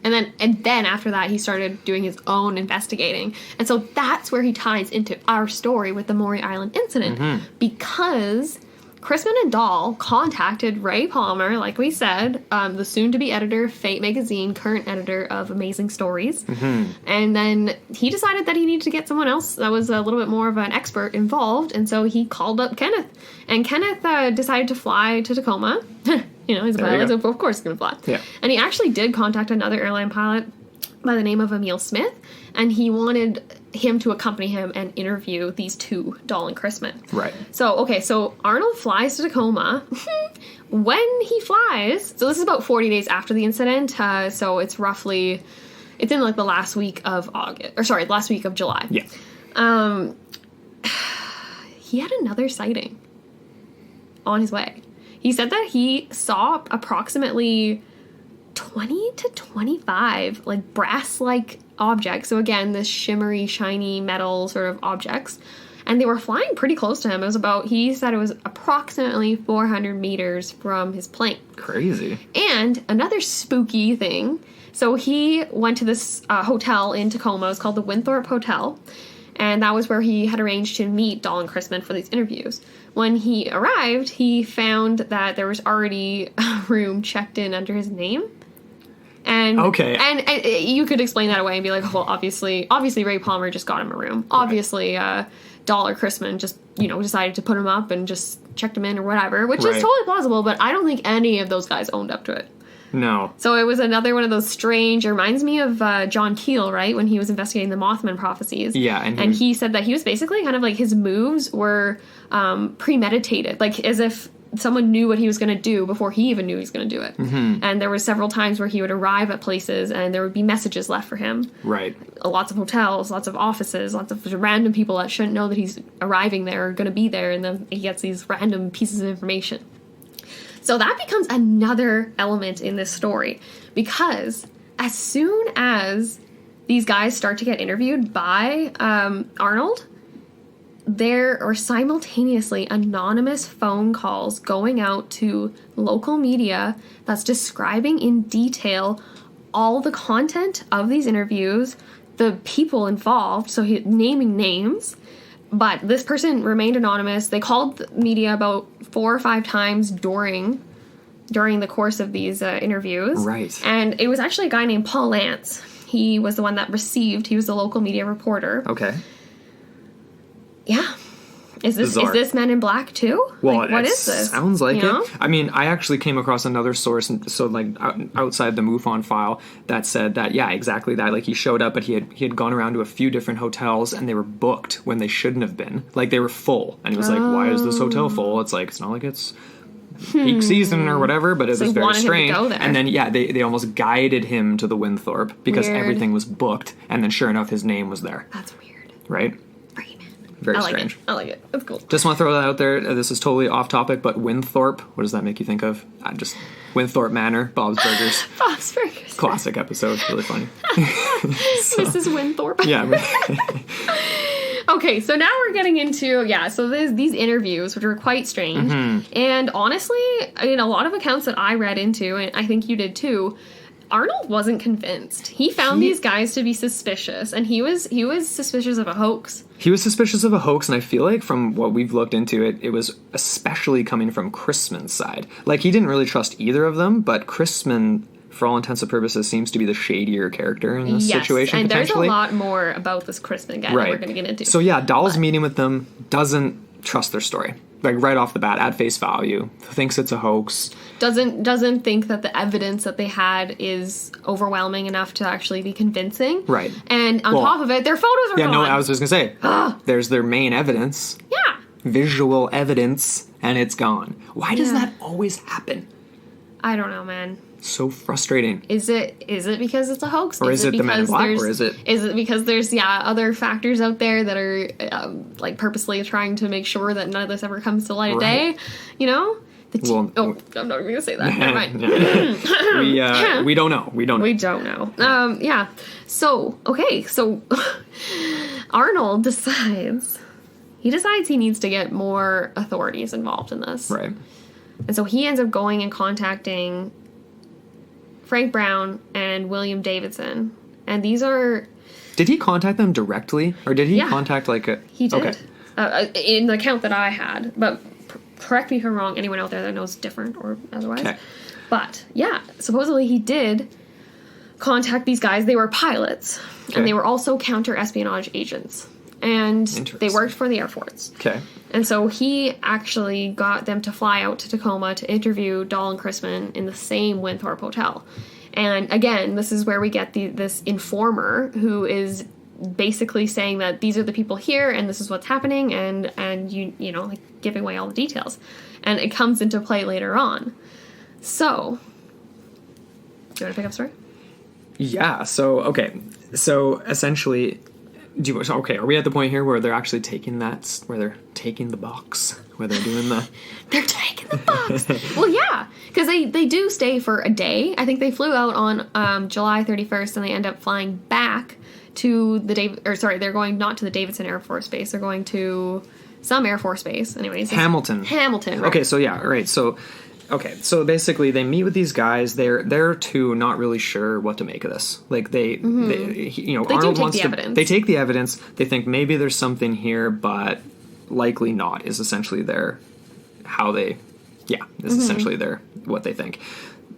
And then after that, he started doing his own investigating. And so that's where he ties into our story with the Maury Island incident. Because Chrisman and Dahl contacted Ray Palmer, like we said, the soon-to-be editor of Fate magazine, current editor of Amazing Stories. And then he decided that he needed to get someone else that was a little bit more of an expert involved, and so he called up Kenneth. And Kenneth decided to fly to Tacoma. He's a pilot, so of course he's going to fly. Yeah. And he actually did contact another airline pilot by the name of Emil Smith, and he wanted him to accompany him and interview these two, Dahl and Chrisman. Right. So Arnold flies to Tacoma. When he flies, so this is about 40 days after the incident, so it's in like the last week of last week of July. Yeah. He had another sighting on his way. He said that he saw approximately 20 to 25 like brass-like objects. So again, this shimmery, shiny metal sort of objects. And they were flying pretty close to him. He said it was approximately 400 meters from his plane. Crazy. And another spooky thing. So he went to this hotel in Tacoma. It was called the Winthrop Hotel. And that was where he had arranged to meet Dahl and Chrisman for these interviews. When he arrived, he found that there was already a room checked in under his name. And okay. And you could explain that away and be like, well, obviously Ray Palmer just got him a room. Right. Obviously, Dahl or Chrisman just, decided to put him up and just checked him in or whatever, which is totally plausible, but I don't think any of those guys owned up to it. No. So it was another one of those strange, it reminds me of John Keel, right? When he was investigating the Mothman prophecies. Yeah. And he said that he was basically kind of like his moves were premeditated, like as if someone knew what he was going to do before he even knew he was going to do it. Mm-hmm. And there were several times where he would arrive at places and there would be messages left for him. Right. Lots of hotels, lots of offices, lots of random people that shouldn't know that he's arriving there or going to be there, and then he gets these random pieces of information. So that becomes another element in this story, because as soon as these guys start to get interviewed by Arnold, there are simultaneously anonymous phone calls going out to local media that's describing in detail all the content of these interviews, the people involved, so naming names. But this person remained anonymous. They called the media about 4 or 5 times during the course of these interviews. Right. And it was actually a guy named Paul Lance. He was the one that he was the local media reporter. Okay. Yeah. Is this Men in Black too? Well, like, what is this? Sounds like it. I mean, I actually came across another source, so like outside the MUFON file, that said that exactly that. Like he showed up, but he had gone around to a few different hotels, and they were booked when they shouldn't have been. Like they were full, and he was like, "Why is this hotel full?" It's like it's not like it's peak season or whatever, but it was very strange. And then they almost guided him to the Winthrop because everything was booked, and then sure enough, his name was there. That's weird. Right. Very strange. I like it. That's cool. Just want to throw that out there. This is totally off topic, but Winthrop, what does that make you think of? Just Winthrop Manor, Bob's Burgers. Bob's Burgers. Classic episode. Really funny. Mrs. Winthrop. Yeah. Okay, so now we're getting into, so there's these interviews, which are quite strange. Mm-hmm. And honestly, a lot of accounts that I read into, and I think you did too, Arnold wasn't convinced. He found these guys to be suspicious, and he was suspicious of a hoax. He was suspicious of a hoax, and I feel like from what we've looked into it was especially coming from Chrisman's side. Like, he didn't really trust either of them, but Chrisman, for all intents and purposes, seems to be the shadier character in this situation, and potentially. There's a lot more about this Chrisman guy that we're going to get into. So Dahl's meeting with them, doesn't trust their story. Like, right off the bat, at face value, thinks it's a hoax. Doesn't think that the evidence that they had is overwhelming enough to actually be convincing. Right. And on top of it, their photos are gone. Yeah, no, I was just going to say, there's their main evidence. Yeah. Visual evidence, and it's gone. Why does that always happen? I don't know, man. So frustrating. Is it because it's a hoax? Or is it the Men in Black? Or is it because there's other factors out there that are like purposely trying to make sure that none of this ever comes to light of day? I'm not even gonna say that. Never mind. We don't know. We don't know. So Arnold decides he needs to get more authorities involved in this. Right. And so he ends up going and contacting Frank Brown and William Davidson. And these are... Did he contact them directly? Or did he contact like a... He did. Okay. In the account that I had. But correct me if I'm wrong, anyone out there that knows different or otherwise. Okay. But, yeah, supposedly he did contact these guys. They were pilots, and they were also counter-espionage agents. And they worked for the Air Force. Okay. And so he actually got them to fly out to Tacoma to interview Dahl and Chrisman in the same Winthrop Hotel. And again, this is where we get this informer who is basically saying that these are the people here and this is what's happening, and you know, like giving away all the details. And it comes into play later on. So, do you want to pick up the story? Yeah, so, okay. So, essentially, are we at the point here where they're actually taking where they're taking the box? Where they're doing the... They're taking the box! Well, yeah, because they do stay for a day. I think they flew out on July 31st, and they end up flying back to they're going not to the Davidson Air Force Base. They're going to some Air Force Base. Anyways. Hamilton. Right. Okay, so yeah, right, so... Okay, so basically they meet with these guys. They're too not really sure what to make of this. Like they you know, they Arnold do take wants the to. evidence. They take the evidence. They think maybe there's something here, but likely not. Is essentially essentially what they think.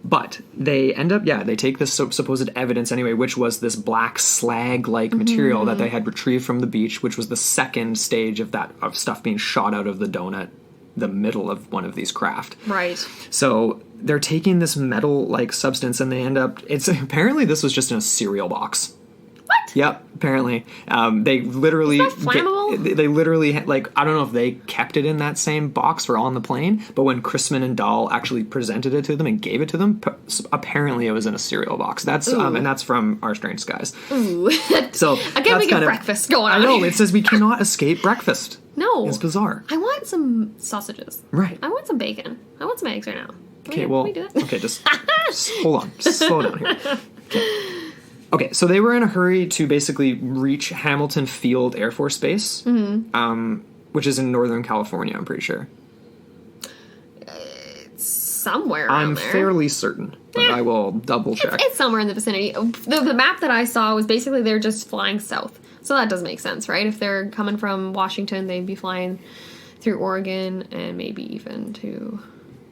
But they end up, they take this supposed evidence anyway, which was this black slag-like material that they had retrieved from the beach, which was the second stage of stuff being shot out of the donut. The middle of one of these craft. Right. So they're taking this metal-like substance, and they end up... apparently this was just in a cereal box. What? Yep, apparently. They literally... Is that flammable? They literally, I don't know if they kept it in that same box or on the plane, but when Chrisman and Dahl actually presented it to them and gave it to them, apparently it was in a cereal box. That's and that's from Our Strange Skies. Ooh. So again, we get breakfast going on. I know, it says we cannot escape breakfast. No. It's bizarre. I want some sausages. Right. I want some bacon. I want some eggs right now. Okay, we do that? Okay, just hold on. Just slow down here. Okay, so they were in a hurry to basically reach Hamilton Field Air Force Base, which is in Northern California, I'm pretty sure. It's somewhere around I'm there. fairly certain, but I will double check. It's somewhere in the vicinity. The map that I saw was basically they're just flying south. So that does make sense, right? If they're coming from Washington, they'd be flying through Oregon and maybe even to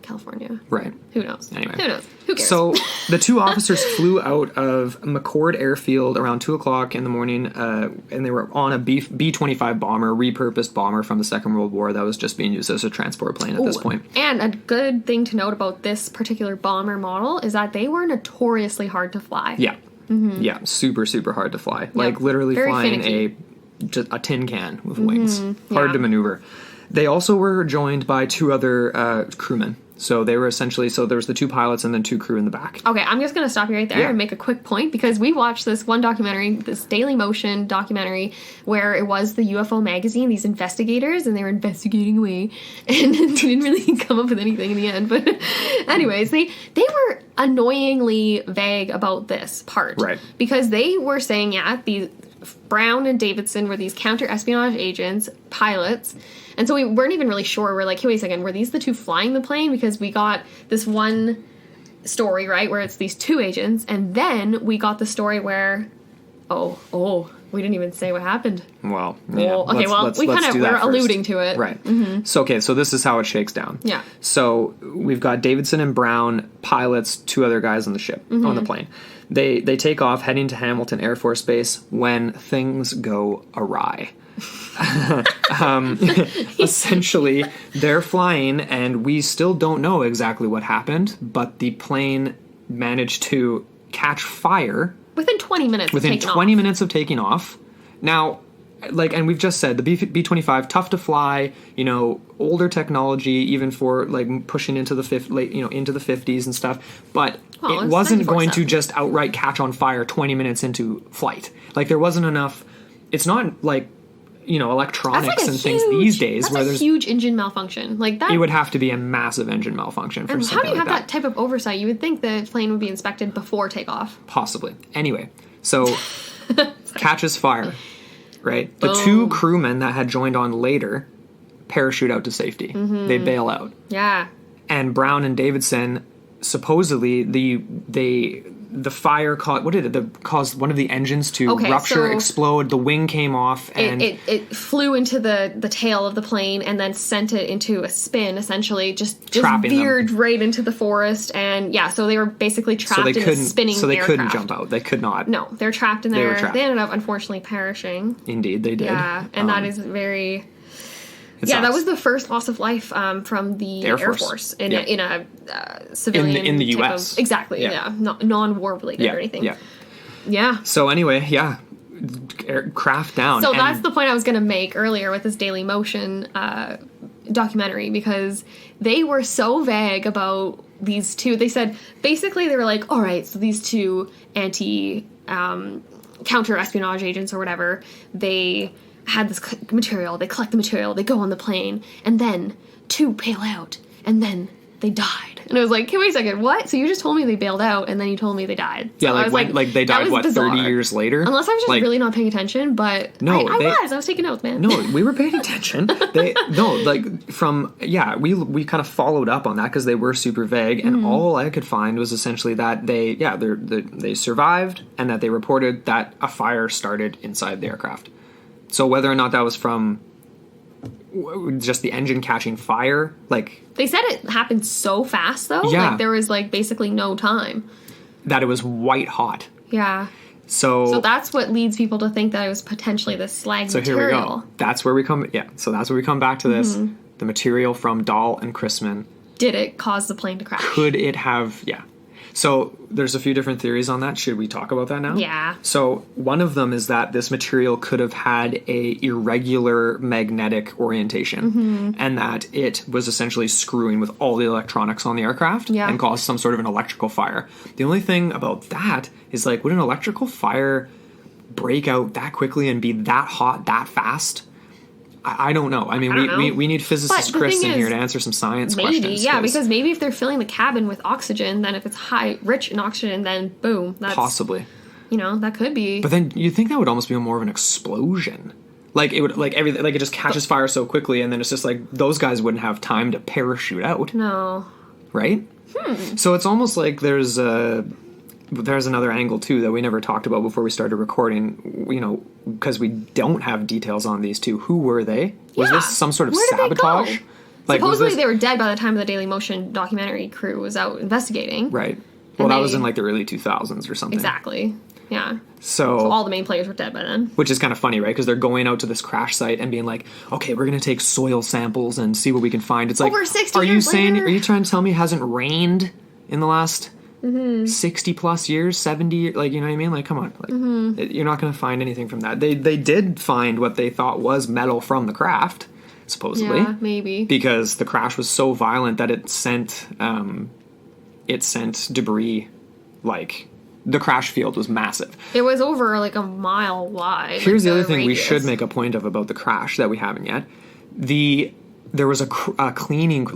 California. Right. Who knows? Anyway. Who knows? Who cares? So the two officers flew out of McCord Airfield around 2 o'clock in the morning, and they were on a B-25 bomber, repurposed bomber from the Second World War that was just being used as a transport plane at this point. And a good thing to note about this particular bomber model is that they were notoriously hard to fly. Yeah. Mm-hmm. Yeah, super, super hard to fly. Like literally very flying finicky. a tin can with wings. Hard to maneuver. They also were joined by two other crewmen. So they were essentially, there was the two pilots and then two crew in the back. Okay, I'm just going to stop you right there and make a quick point, because we watched this one documentary, this Daily Motion documentary, where it was the UFO magazine, these investigators, and they were investigating away, and they didn't really come up with anything in the end. But anyways, they were annoyingly vague about this part. Right. Because they were saying, these Brown and Davidson were these counter-espionage agents, pilots. And so we weren't even really sure. We're like, hey, wait a second, were these the two flying the plane? Because we got this one story, right, where it's these two agents. And then we got the story where, we didn't even say what happened. Well, yeah. Okay, we kind of were alluding to it. Right. Mm-hmm. So this is how it shakes down. Yeah. So we've got Davidson and Brown, pilots, two other guys on the ship, on the plane. They take off, heading to Hamilton Air Force Base when things go awry. Essentially, they're flying, and we still don't know exactly what happened, but the plane managed to catch fire within 20 minutes. Within 20 minutes of taking off. Now, and we've just said, the B-25, tough to fly, older technology, even for pushing into the into the 50s and stuff, but it wasn't going to just outright catch on fire 20 minutes into flight. There wasn't enough. It's not electronics and things these days where there's huge engine malfunction that. It would have to be a massive engine malfunction for something like that. How do you have that type of oversight? You would think the plane would be inspected before takeoff. Possibly. Anyway, so catches fire, right? The two crewmen that had joined on later parachute out to safety. Mm-hmm. They bail out. Yeah. And Brown and Davidson, supposedly, the fire caused, what did it, caused one of the engines to rupture, explode, the wing came off, and it flew into the tail of the plane and then sent it into a spin, essentially, just veered right into the forest, and so they were basically trapped in a spinning aircraft. So they couldn't jump out. They could not. No, they're trapped in there. They ended up, unfortunately, perishing. Indeed, they did. Yeah, and that is very... that was the first loss of life from the Air Force in a civilian... In the U.S. Exactly, non-war related or anything. Yeah. So anyway, craft down. So that's the point I was going to make earlier with this Daily Motion documentary, because they were so vague about these two. They said, basically, they were like, all right, so these two counter-espionage agents or whatever, they... had this material, they collect the material, they go on the plane, and then two bail out, and then they died. And I was like, hey, wait a second, what? So you just told me they bailed out, and then you told me they died. Yeah, so like they died, what, bizarre. 30 years later? Unless I was just really not paying attention, but no, I was taking notes, man. No, we were paying attention. We kind of followed up on that, because they were super vague, and all I could find was essentially that they survived, and that they reported that a fire started inside the aircraft. So whether or not that was from just the engine catching fire, they said it happened so fast, though. Yeah. Like, there was, basically no time. That it was white hot. Yeah. So that's what leads people to think that it was potentially this slag material. So here we go. That's where we come... Yeah, so that's where we come back to this. The material from Dahl and Chrisman. Did it cause the plane to crash? Could it have... Yeah. So there's a few different theories on that. Should we talk about that now? Yeah. So one of them is that this material could have had a irregular magnetic orientation, and that it was essentially screwing with all the electronics on the aircraft and caused some sort of an electrical fire. The only thing about that is, would an electrical fire break out that quickly and be that hot that fast? I don't know. I mean, we need physicist Chris in here to answer some science questions. Yeah, because maybe if they're filling the cabin with oxygen, then if it's rich in oxygen, then boom. That's, possibly. That could be. But then you'd think that would almost be more of an explosion. It would, everything, it just catches fire so quickly, and then it's just those guys wouldn't have time to parachute out. No. Right? So it's almost like there's another angle, too, that we never talked about before we started recording, because we don't have details on these two. Who were they? Was this some sort of sabotage? Supposedly they were dead by the time the Daily Motion documentary crew was out investigating. Right. Well, that was in, the early 2000s or something. Exactly. Yeah. So all the main players were dead by then. Which is kind of funny, right? Because they're going out to this crash site and being like, okay, we're going to take soil samples and see what we can find. It's over 60 years later. Are you trying to tell me it hasn't rained in the last... 60 plus years, 70 years, you know what I mean? Come on. You're not going to find anything from that. They did find what they thought was metal from the craft, supposedly. Yeah, maybe. Because the crash was so violent that it sent debris, the crash field was massive. It was over a mile wide. Here's the other thing we should make a point of about the crash that we haven't yet. There was a cleaning,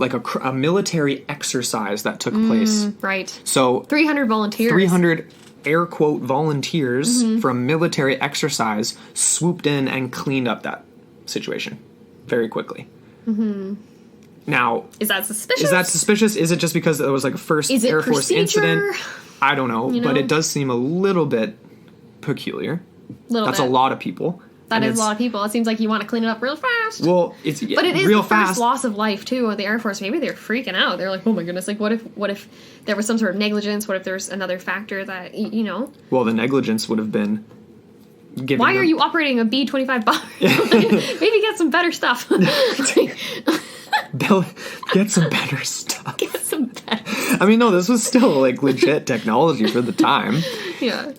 a military exercise that took place. Right. So 300 volunteers. 300 air quote volunteers from military exercise swooped in and cleaned up that situation very quickly. Now, is that suspicious? Is it just because it was a first Air Force incident? I don't know, but it does seem a little bit peculiar. That's a lot of people. That is a lot of people. It seems like you want to clean it up real fast. Well, it's but it is real the fast. First loss of life too of the Air Force. Maybe they're freaking out. They're like, oh my goodness, what if there was some sort of negligence? What if there's another factor that Well, the negligence would have been given. Why are you operating a B-25 bomber? Maybe get some better stuff. Get some better stuff. Get some better. I mean, no, this was still legit technology for the time. Yeah.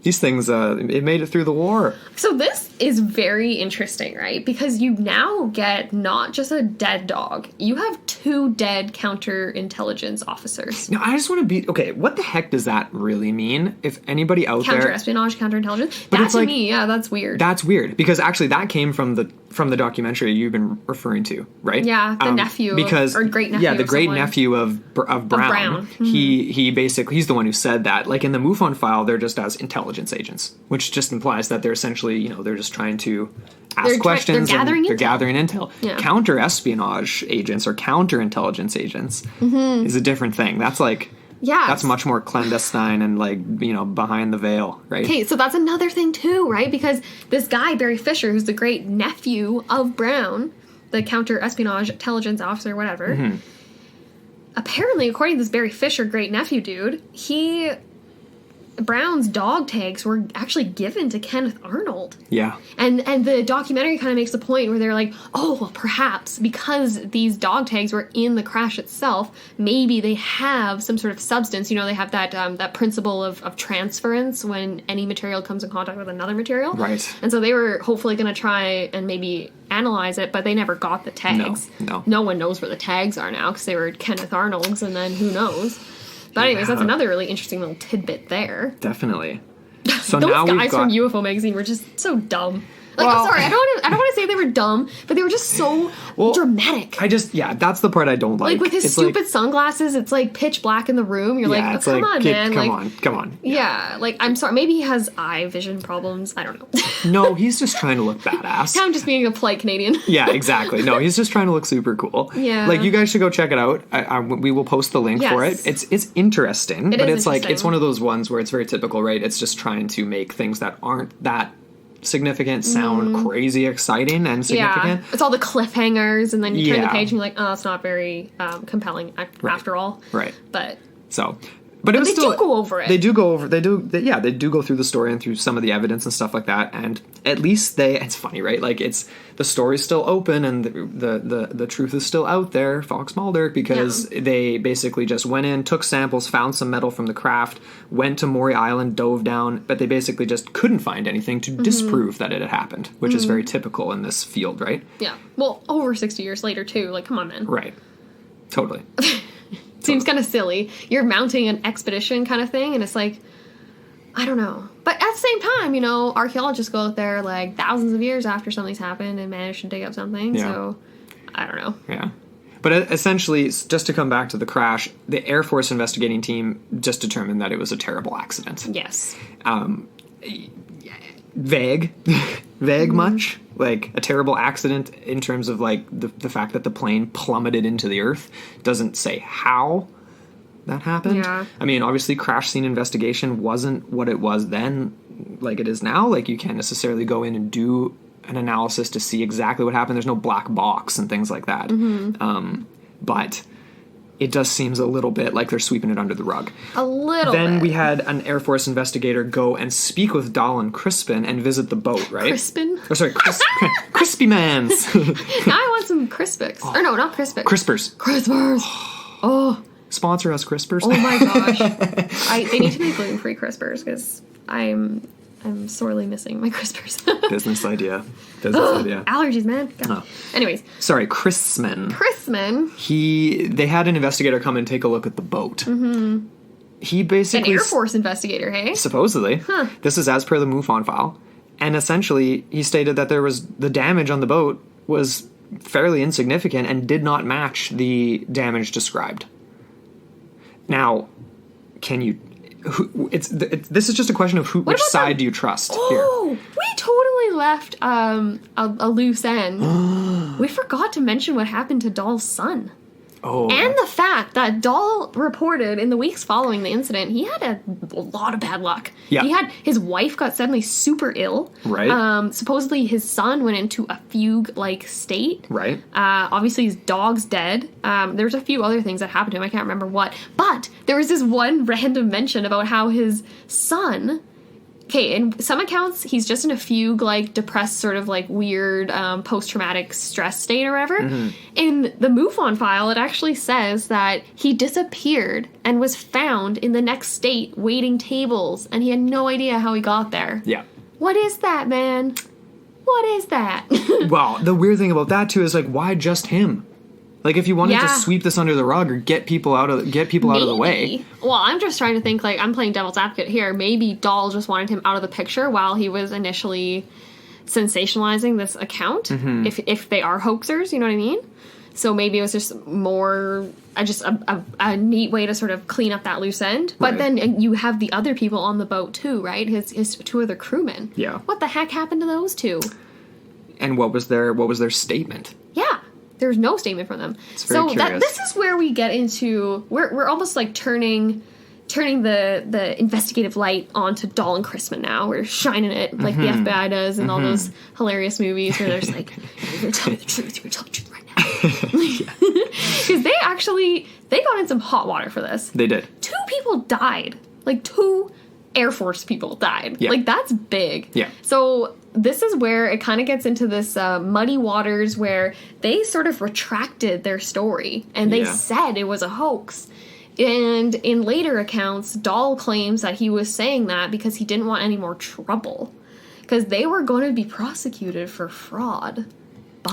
These things, it made it through the war. So this is very interesting, right? Because you now get not just a dead dog. You have 2 dead counterintelligence officers. Now, I just want to be... Okay, what the heck does that really mean? If anybody out there... Counter-espionage, counterintelligence? That to me, that's weird. That's weird. Because actually, that came from the documentary you've been referring to, right? Yeah, the nephew. Or great-nephew. Yeah, the great-nephew of Brown. He basically... He's the one who said that. In the MUFON file, they're just as intelligence agents, which just implies that they're essentially, they're just trying to ask questions. They're gathering intel. Yeah. Counter-espionage agents or counterintelligence agents is a different thing. That's Yeah. That's much more clandestine and, like, you know, behind the veil, right? Okay, so that's another thing too, right? Because this guy, Barry Fisher, who's the great nephew of Brown, the counter-espionage intelligence officer, whatever, apparently, according to this Barry Fisher great nephew dude, Brown's dog tags were actually given to Kenneth Arnold. Yeah. And the documentary kind of makes the point where they're like, oh, well, perhaps because these dog tags were in the crash itself, maybe they have some sort of substance. You know, they have that principle of transference when any material comes in contact with another material. Right. And so they were hopefully going to try and maybe analyze it, but they never got the tags. No one knows where the tags are now because they were Kenneth Arnold's, and then who knows. But anyways, that's another really interesting little tidbit there. Definitely. So Those now guys from UFO magazine were just so dumb. Like, Well, I'm sorry, I don't want to say they were dumb, but they were just so dramatic. That's the part I don't like. Like with his stupid sunglasses, it's like pitch black in the room. You're like, oh, it's come on, kid, man. Come on. Yeah, like, I'm sorry. Maybe he has eye vision problems. I don't know. No, he's just trying to look badass. I'm just being a polite Canadian. Yeah, exactly. No, he's just trying to look super cool. Yeah. Like, you guys should go check it out. We will post the link for it. It's interesting, but it's like, it's one of those ones where it's very typical, right? It's just trying to make things that aren't that significant sound crazy exciting and significant. Yeah, it's all the cliffhangers, and then you turn the page and you're like, oh, it's not very compelling after all. Right. But it was they still, do go over it. They do go through the story and through some of the evidence and stuff like that. And at least it's funny, right? Like, the story's still open and the truth is still out there, Fox Mulder, because they basically just went in, took samples, found some metal from the craft, went to Maury Island, dove down, but they basically just couldn't find anything to disprove that it had happened, which is very typical in this field, right? Yeah. Well, over 60 years later, too. Like, come on, man. Right. Totally. Seems kind of silly. You're mounting an expedition kind of thing, and it's like, I don't know. But at the same time, you know, archaeologists go out there like thousands of years after something's happened and manage to dig up something. Yeah. So, I don't know. Yeah. But essentially, just to come back to the crash, the Air Force investigating team just determined that it was a terrible accident. Yes. Vague much. Like, a terrible accident in terms of, like, the fact that the plane plummeted into the earth. Doesn't say how that happened. Yeah. I mean, obviously, crash scene investigation wasn't what it was then, like it is now. Like, you can't necessarily go in and do an analysis to see exactly what happened. There's no black box and things like that. But it does seems a little bit like they're sweeping it under the rug. A little bit. Then we had an Air Force investigator go and speak with Dahl and Crispin and visit the boat, right? Crispin? Oh, sorry, Crispy Mans. Now I want some Crispix. Oh. Or no, not Crispix. Crispers. Oh. Sponsor us, Crispers. Oh my gosh. They need to make gluten-free Crispers, because I'm sorely missing my Crispers. Business idea. Allergies, man. Oh. Anyways. Sorry, Chrisman. They had an investigator come and take a look at the boat. Mm-hmm. He basically... An Air Force investigator, hey? Supposedly. Huh. This is as per the MUFON file. And essentially, he stated that the damage on the boat was fairly insignificant and did not match the damage described. Now, can you... this is just a question of which side do you trust here. We totally left a loose end. We forgot to mention what happened to Dahl's son. Oh. And the fact that Dahl reported in the weeks following the incident, he had a lot of bad luck. Yeah. His wife got suddenly super ill. Right. Supposedly his son went into a fugue-like state. Right. Obviously his dog's dead. There's a few other things that happened to him. I can't remember what. But there was this one random mention about how his son... Okay, in some accounts, he's just in a fugue, like, depressed, sort of, like, weird post-traumatic stress state or whatever. Mm-hmm. In the MUFON file, it actually says that he disappeared and was found in the next state waiting tables, and he had no idea how he got there. Yeah. What is that, man? What is that? Well, the weird thing about that, too, is, like, why just him? Like, if you wanted to sweep this under the rug or get people out of the way. Well, I'm just trying to think, like, I'm playing devil's advocate here. Maybe Dahl just wanted him out of the picture while he was initially sensationalizing this account. Mm-hmm. If they are hoaxers, you know what I mean? So maybe it was just more... a neat way to sort of clean up that loose end. But then you have the other people on the boat, too, right? His two other crewmen. Yeah. What the heck happened to those two? And what was their statement? Yeah. There's no statement from them. It's very curious. This is where we get into... We're almost like turning turning the investigative light onto Dahl and Crispin now. We're shining it like the FBI does in all those hilarious movies where they're just like, you're going to tell me the truth. You're going to tell me the truth right now. Because they got in some hot water for this. They did. 2 people died. Like, 2 Air Force people died. Yeah. Like, that's big. Yeah. So this is where it kind of gets into this muddy waters where they sort of retracted their story. And they said it was a hoax. And in later accounts, Dahl claims that he was saying that because he didn't want any more trouble. Because they were going to be prosecuted for fraud.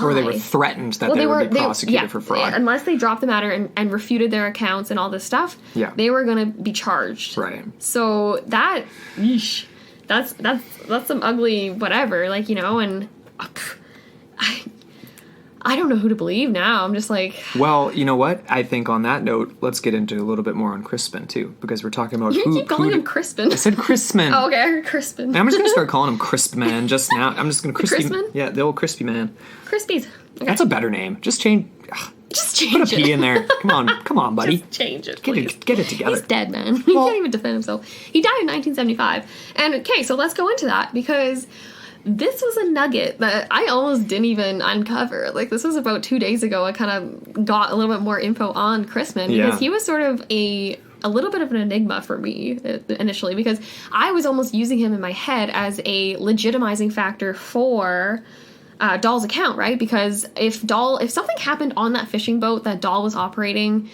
Or they were threatened that they would be prosecuted for fraud. Unless they dropped the matter and refuted their accounts and all this stuff, they were going to be charged. Right. So that's some ugly whatever, like, you know, and I don't know who to believe now. I'm just like... Well, you know what? I think on that note, let's get into a little bit more on Crispin, too. Because we're talking about You keep calling him Crispin. I said Crispin. Oh, okay, I heard Crispin. I'm just going to start calling him Crisp Man just now. I'm just going to... Crispin? Yeah, the old Crispy Man. Crispies. Okay. That's a better name. Just change... Just change Put a P in there. Come on, buddy. Just change it, please. Get it together. He's dead, man. He can't even defend himself. He died in 1975. And, okay, so let's go into that, because... This was a nugget that I almost didn't even uncover. Like, this was about 2 days ago. I kind of got a little bit more info on Crispin because he was sort of a little bit of an enigma for me initially, because I was almost using him in my head as a legitimizing factor for Dahl's account, right? Because if something happened on that fishing boat that Dahl was operating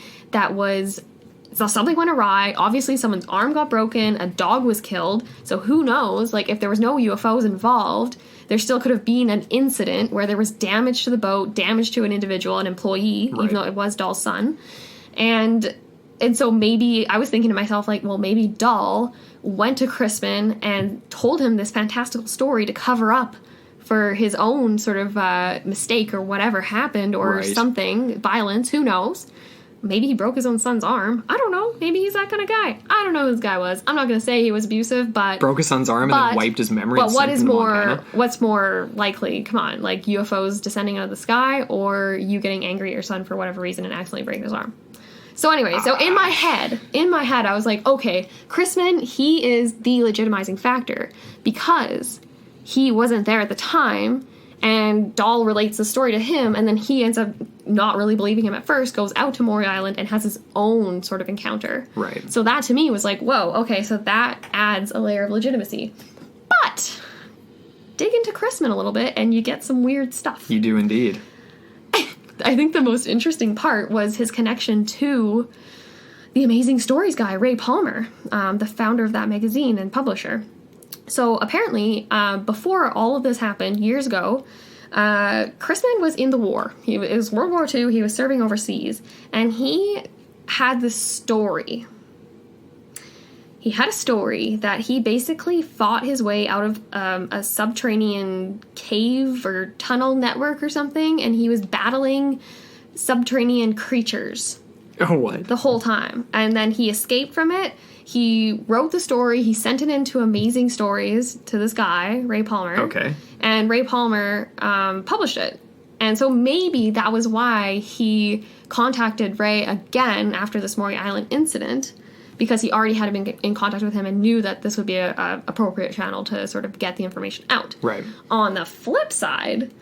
so something went awry, obviously someone's arm got broken, a dog was killed, so who knows, like, if there was no UFOs involved, there still could have been an incident where there was damage to the boat, damage to an individual, an employee, even though it was Dahl's son. And so maybe, I was thinking to myself, like, well, maybe Dahl went to Crispin and told him this fantastical story to cover up for his own sort of mistake or whatever happened, or something, violence, who knows. Maybe he broke his own son's arm. I don't know. Maybe he's that kind of guy. I don't know who this guy was. I'm not going to say he was abusive, but... Broke his son's arm and then wiped his memory. But what's more likely? Come on, like UFOs descending out of the sky, or you getting angry at your son for whatever reason and accidentally breaking his arm. So anyway, so in my head, I was like, okay, Crispin, he is the legitimizing factor because he wasn't there at the time. And Dahl relates the story to him, and then he ends up not really believing him at first, goes out to Maury Island, and has his own sort of encounter. Right. So that, to me, was like, whoa, okay, so that adds a layer of legitimacy. But dig into Crispin a little bit, and you get some weird stuff. You do indeed. I think the most interesting part was his connection to the Amazing Stories guy, Ray Palmer, the founder of that magazine and publisher. So apparently, before all of this happened, years ago, Crispin was in the war. It was World War II. He was serving overseas. And he had this story. He had a story that he basically fought his way out of a subterranean cave or tunnel network or something. And he was battling subterranean creatures. Oh, what? The whole time. And then he escaped from it. He wrote the story. He sent it into Amazing Stories to this guy, Ray Palmer. Okay. And Ray Palmer published it. And so maybe that was why he contacted Ray again after this Maury Island incident, because he already had been in contact with him and knew that this would be a appropriate channel to sort of get the information out. Right. On the flip side,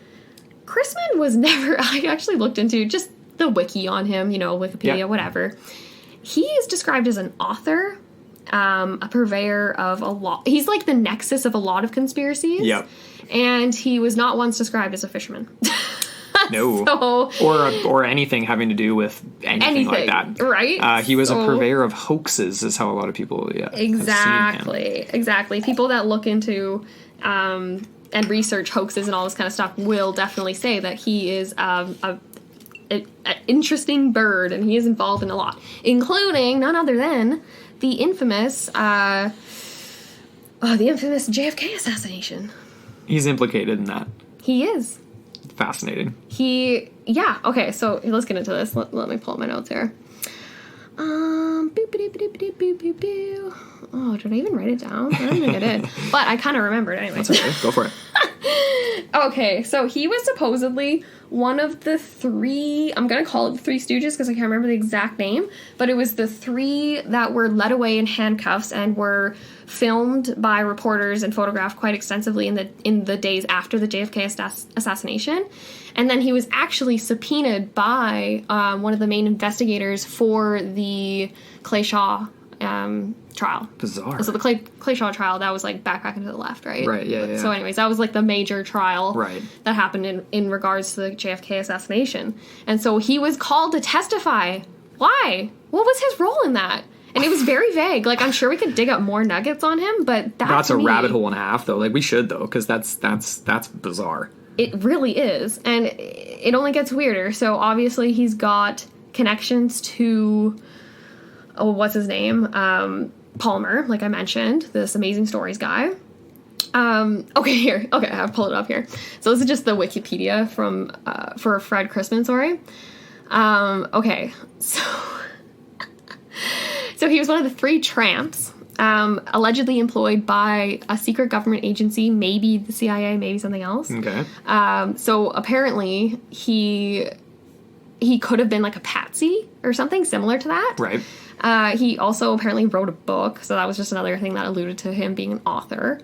Crispin was never... I actually looked into just the wiki on him, Wikipedia, whatever. He is described as an author, a purveyor of a lot. He's like the nexus of a lot of conspiracies. Yep. And he was not once described as a fisherman. No. Or anything having to do with anything like that. Right? He was a purveyor of hoaxes, is how a lot of people Exactly. People that look into and research hoaxes and all this kind of stuff will definitely say that he is an interesting bird, and he is involved in a lot, including none other than the infamous JFK assassination. He's implicated in that. He is. Fascinating. Okay, so let's get into this. Let me pull up my notes here. Oh, did I even write it down? I don't think I did. But I kind of remembered anyway. That's okay. Go for it. Okay, so he was supposedly one of the three, I'm going to call it the Three Stooges because I can't remember the exact name, but it was the three that were led away in handcuffs and were filmed by reporters and photographed quite extensively in the days after the JFK assassination. And then he was actually subpoenaed by one of the main investigators for the Clay Shaw trial. Bizarre. So the Clay Shaw trial, that was like backpacking to the left, right? Right, yeah. So anyways, that was like the major trial Right. that happened in regards to the JFK assassination. And so he was called to testify. Why? What was his role in that? And it was very vague. Like, I'm sure we could dig up more nuggets on him, but that's a rabbit hole and a half, though. Like, we should, though, because that's bizarre. It really is. And it only gets weirder. So obviously he's got connections to, what's his name? Palmer, like I mentioned, this Amazing Stories guy. Okay, I'll pull it up here. So this is just the Wikipedia for Fred Crispin story. Okay, so he was one of the three tramps, allegedly employed by a secret government agency, maybe the CIA, maybe something else. Okay. So apparently he could have been like a patsy or something similar to that. Right. He also apparently wrote a book, so that was just another thing that alluded to him being an author.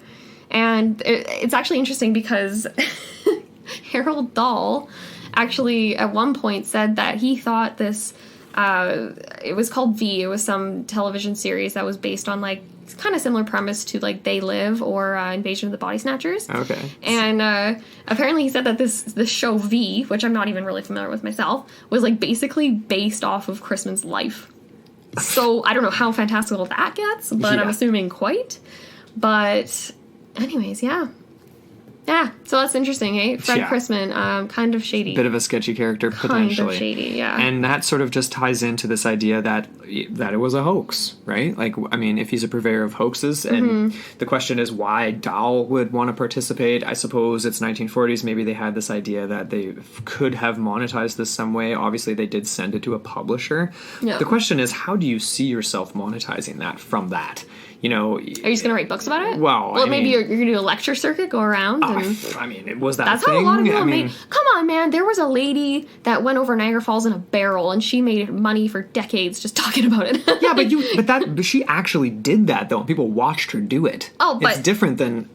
And it's actually interesting because Harold Dahl actually at one point said that he thought this, it was called V, it was some television series that was based on like kind of similar premise to like They Live or Invasion of the Body Snatchers. Okay. And apparently he said that this show V, which I'm not even really familiar with myself, was like basically based off of Crispin's life. So I don't know how fantastical that gets, but I'm assuming quite. But anyways, yeah. Yeah, so that's interesting, eh? Fred Crispin, kind of shady. Bit of a sketchy character, potentially. Kind of shady, yeah. And that sort of just ties into this idea that it was a hoax, right? Like, I mean, if he's a purveyor of hoaxes, and the question is why Dahl would want to participate. I suppose it's 1940s. Maybe they had this idea that they could have monetized this some way. Obviously, they did send it to a publisher. Yeah. The question is, how do you see yourself monetizing that from that? You know, are you just gonna write books about it? Well, maybe you're gonna do a lecture circuit, go around. I mean, it was that. That's thing. How a lot of people made. Come on, man! There was a lady that went over Niagara Falls in a barrel, and she made money for decades just talking about it. Yeah, but she actually did that though. And people watched her do it. Oh, but it's different than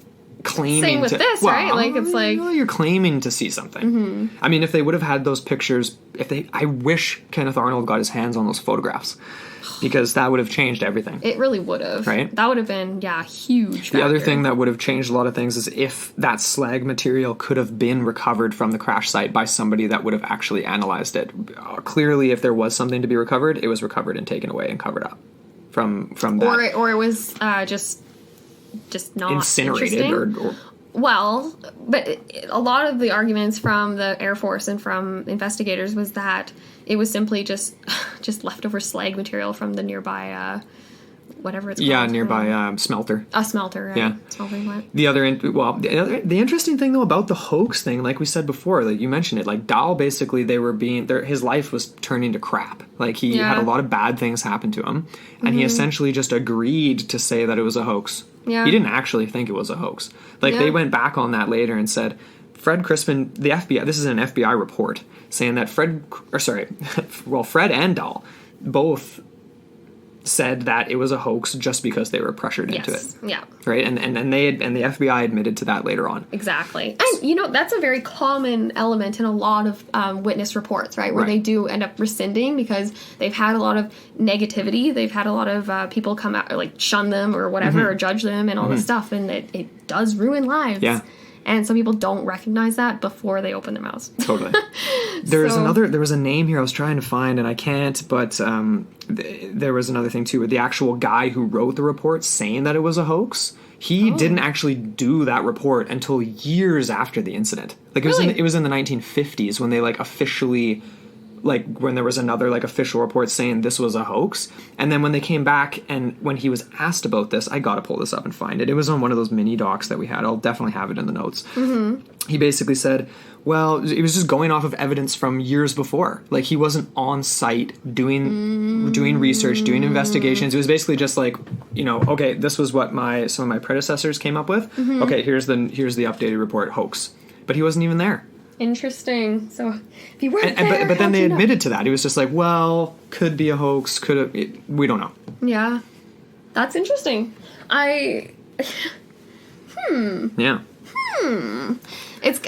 claiming. Same with this, right? Like it's like you're claiming to see something. I mean, if they would have had those pictures, I wish Kenneth Arnold got his hands on those photographs. Because that would have changed everything. It really would have. Right? That would have been, huge factor. The other thing that would have changed a lot of things is if that slag material could have been recovered from the crash site by somebody that would have actually analyzed it. Clearly, if there was something to be recovered, it was recovered and taken away and covered up from that. Or it was just not incinerated or well, but a lot of the arguments from the Air Force and from investigators was that it was simply just leftover slag material from the nearby, whatever it's called. Yeah, nearby smelter. A smelter, right? Yeah. Smelting plant. The interesting thing, though, about the hoax thing, like we said before, like you mentioned it, like Dahl, basically, his life was turning to crap. Like, he had a lot of bad things happen to him, and he essentially just agreed to say that it was a hoax. Yeah. He didn't actually think it was a hoax. Like, they went back on that later and said, Fred Crispin, the FBI, this is an FBI report, saying that Fred and Dahl both said that it was a hoax just because they were pressured into it. Yeah. Right? And the FBI admitted to that later on. Exactly. And, that's a very common element in a lot of witness reports, right? Where they do end up rescinding because they've had a lot of negativity. They've had a lot of people come out, or like shun them or whatever, or judge them and all this stuff. And it does ruin lives. Yeah. And some people don't recognize that before they open their mouths. Totally. There was a name here I was trying to find and I can't, but there was another thing too, where the actual guy who wrote the report saying that it was a hoax, he didn't actually do that report until years after the incident. Like it was in the 1950s when they officially, when there was another official report saying this was a hoax. And then when they came back and when he was asked about this, I gotta pull this up and find it. It was on one of those mini docs that we had. I'll definitely have it in the notes. He basically said, well, it was just going off of evidence from years before. Like, he wasn't on site doing research, doing investigations. It was basically just okay, this was what some of my predecessors came up with. Mm-hmm. Okay, here's the updated report, hoax. But he wasn't even there. Interesting. So if you weren't there, but then they how'd you know? admitted to that. He was just like, well, could be a hoax, we don't know. Yeah. That's interesting. Yeah. It's,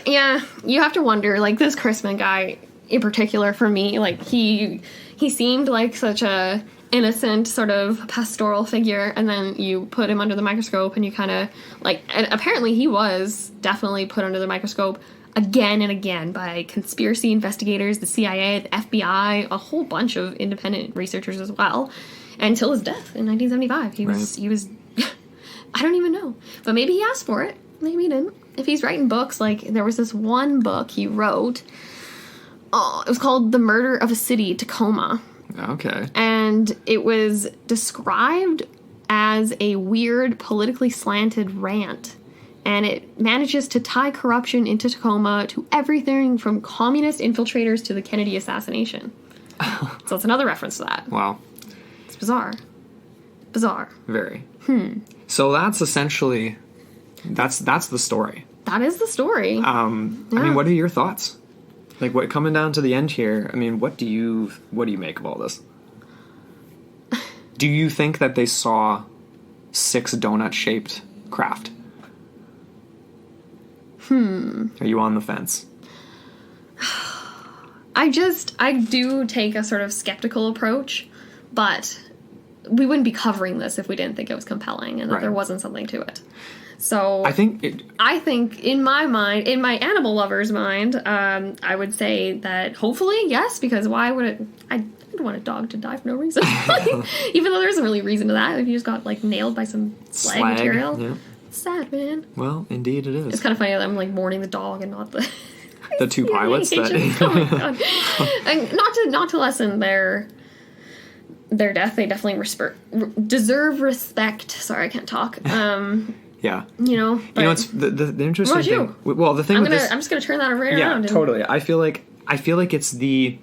you have to wonder, like, this Chrisman guy in particular, for me, like, he seemed like such a innocent sort of pastoral figure, and then you put him under the microscope and you kind of, like, and apparently he was definitely put under the microscope again and again by conspiracy investigators, the CIA, the FBI, a whole bunch of independent researchers as well, until his death in 1975. He was I don't even know, but maybe he asked for it, maybe he didn't. If he's writing books, like, there was this one book he wrote, it was called The Murder of a City, Tacoma. Okay. And it was described as a weird, politically slanted rant. And it manages to tie corruption into Tacoma to everything from communist infiltrators to the Kennedy assassination. So it's another reference to that. Wow. It's bizarre. Bizarre. Very. So that's essentially, that's the story. That is the story. I mean, what are your thoughts? Like, what, coming down to the end here, I mean, what do you make of all this? Do you think that they saw 6 donut-shaped craft? Are you on the fence? I do take a sort of skeptical approach, but we wouldn't be covering this if we didn't think it was compelling and that there wasn't something to it. So I think in my mind, in my animal lover's mind, I would say that hopefully yes, because why would it? I don't want a dog to die for no reason. Even though there isn't really reason to that. If you just got, like, nailed by some slag material, yeah. It's sad, man. Well, indeed it is. It's kind of funny that I'm, like, mourning the dog and not the the 2 pilots that. Oh my god! And not to lessen their death, they definitely deserve respect. Sorry, I can't talk. Yeah. But It's the interesting what thing. you? Well, the thing I'm with this, just gonna turn that right yeah, around. totally. I feel like it's the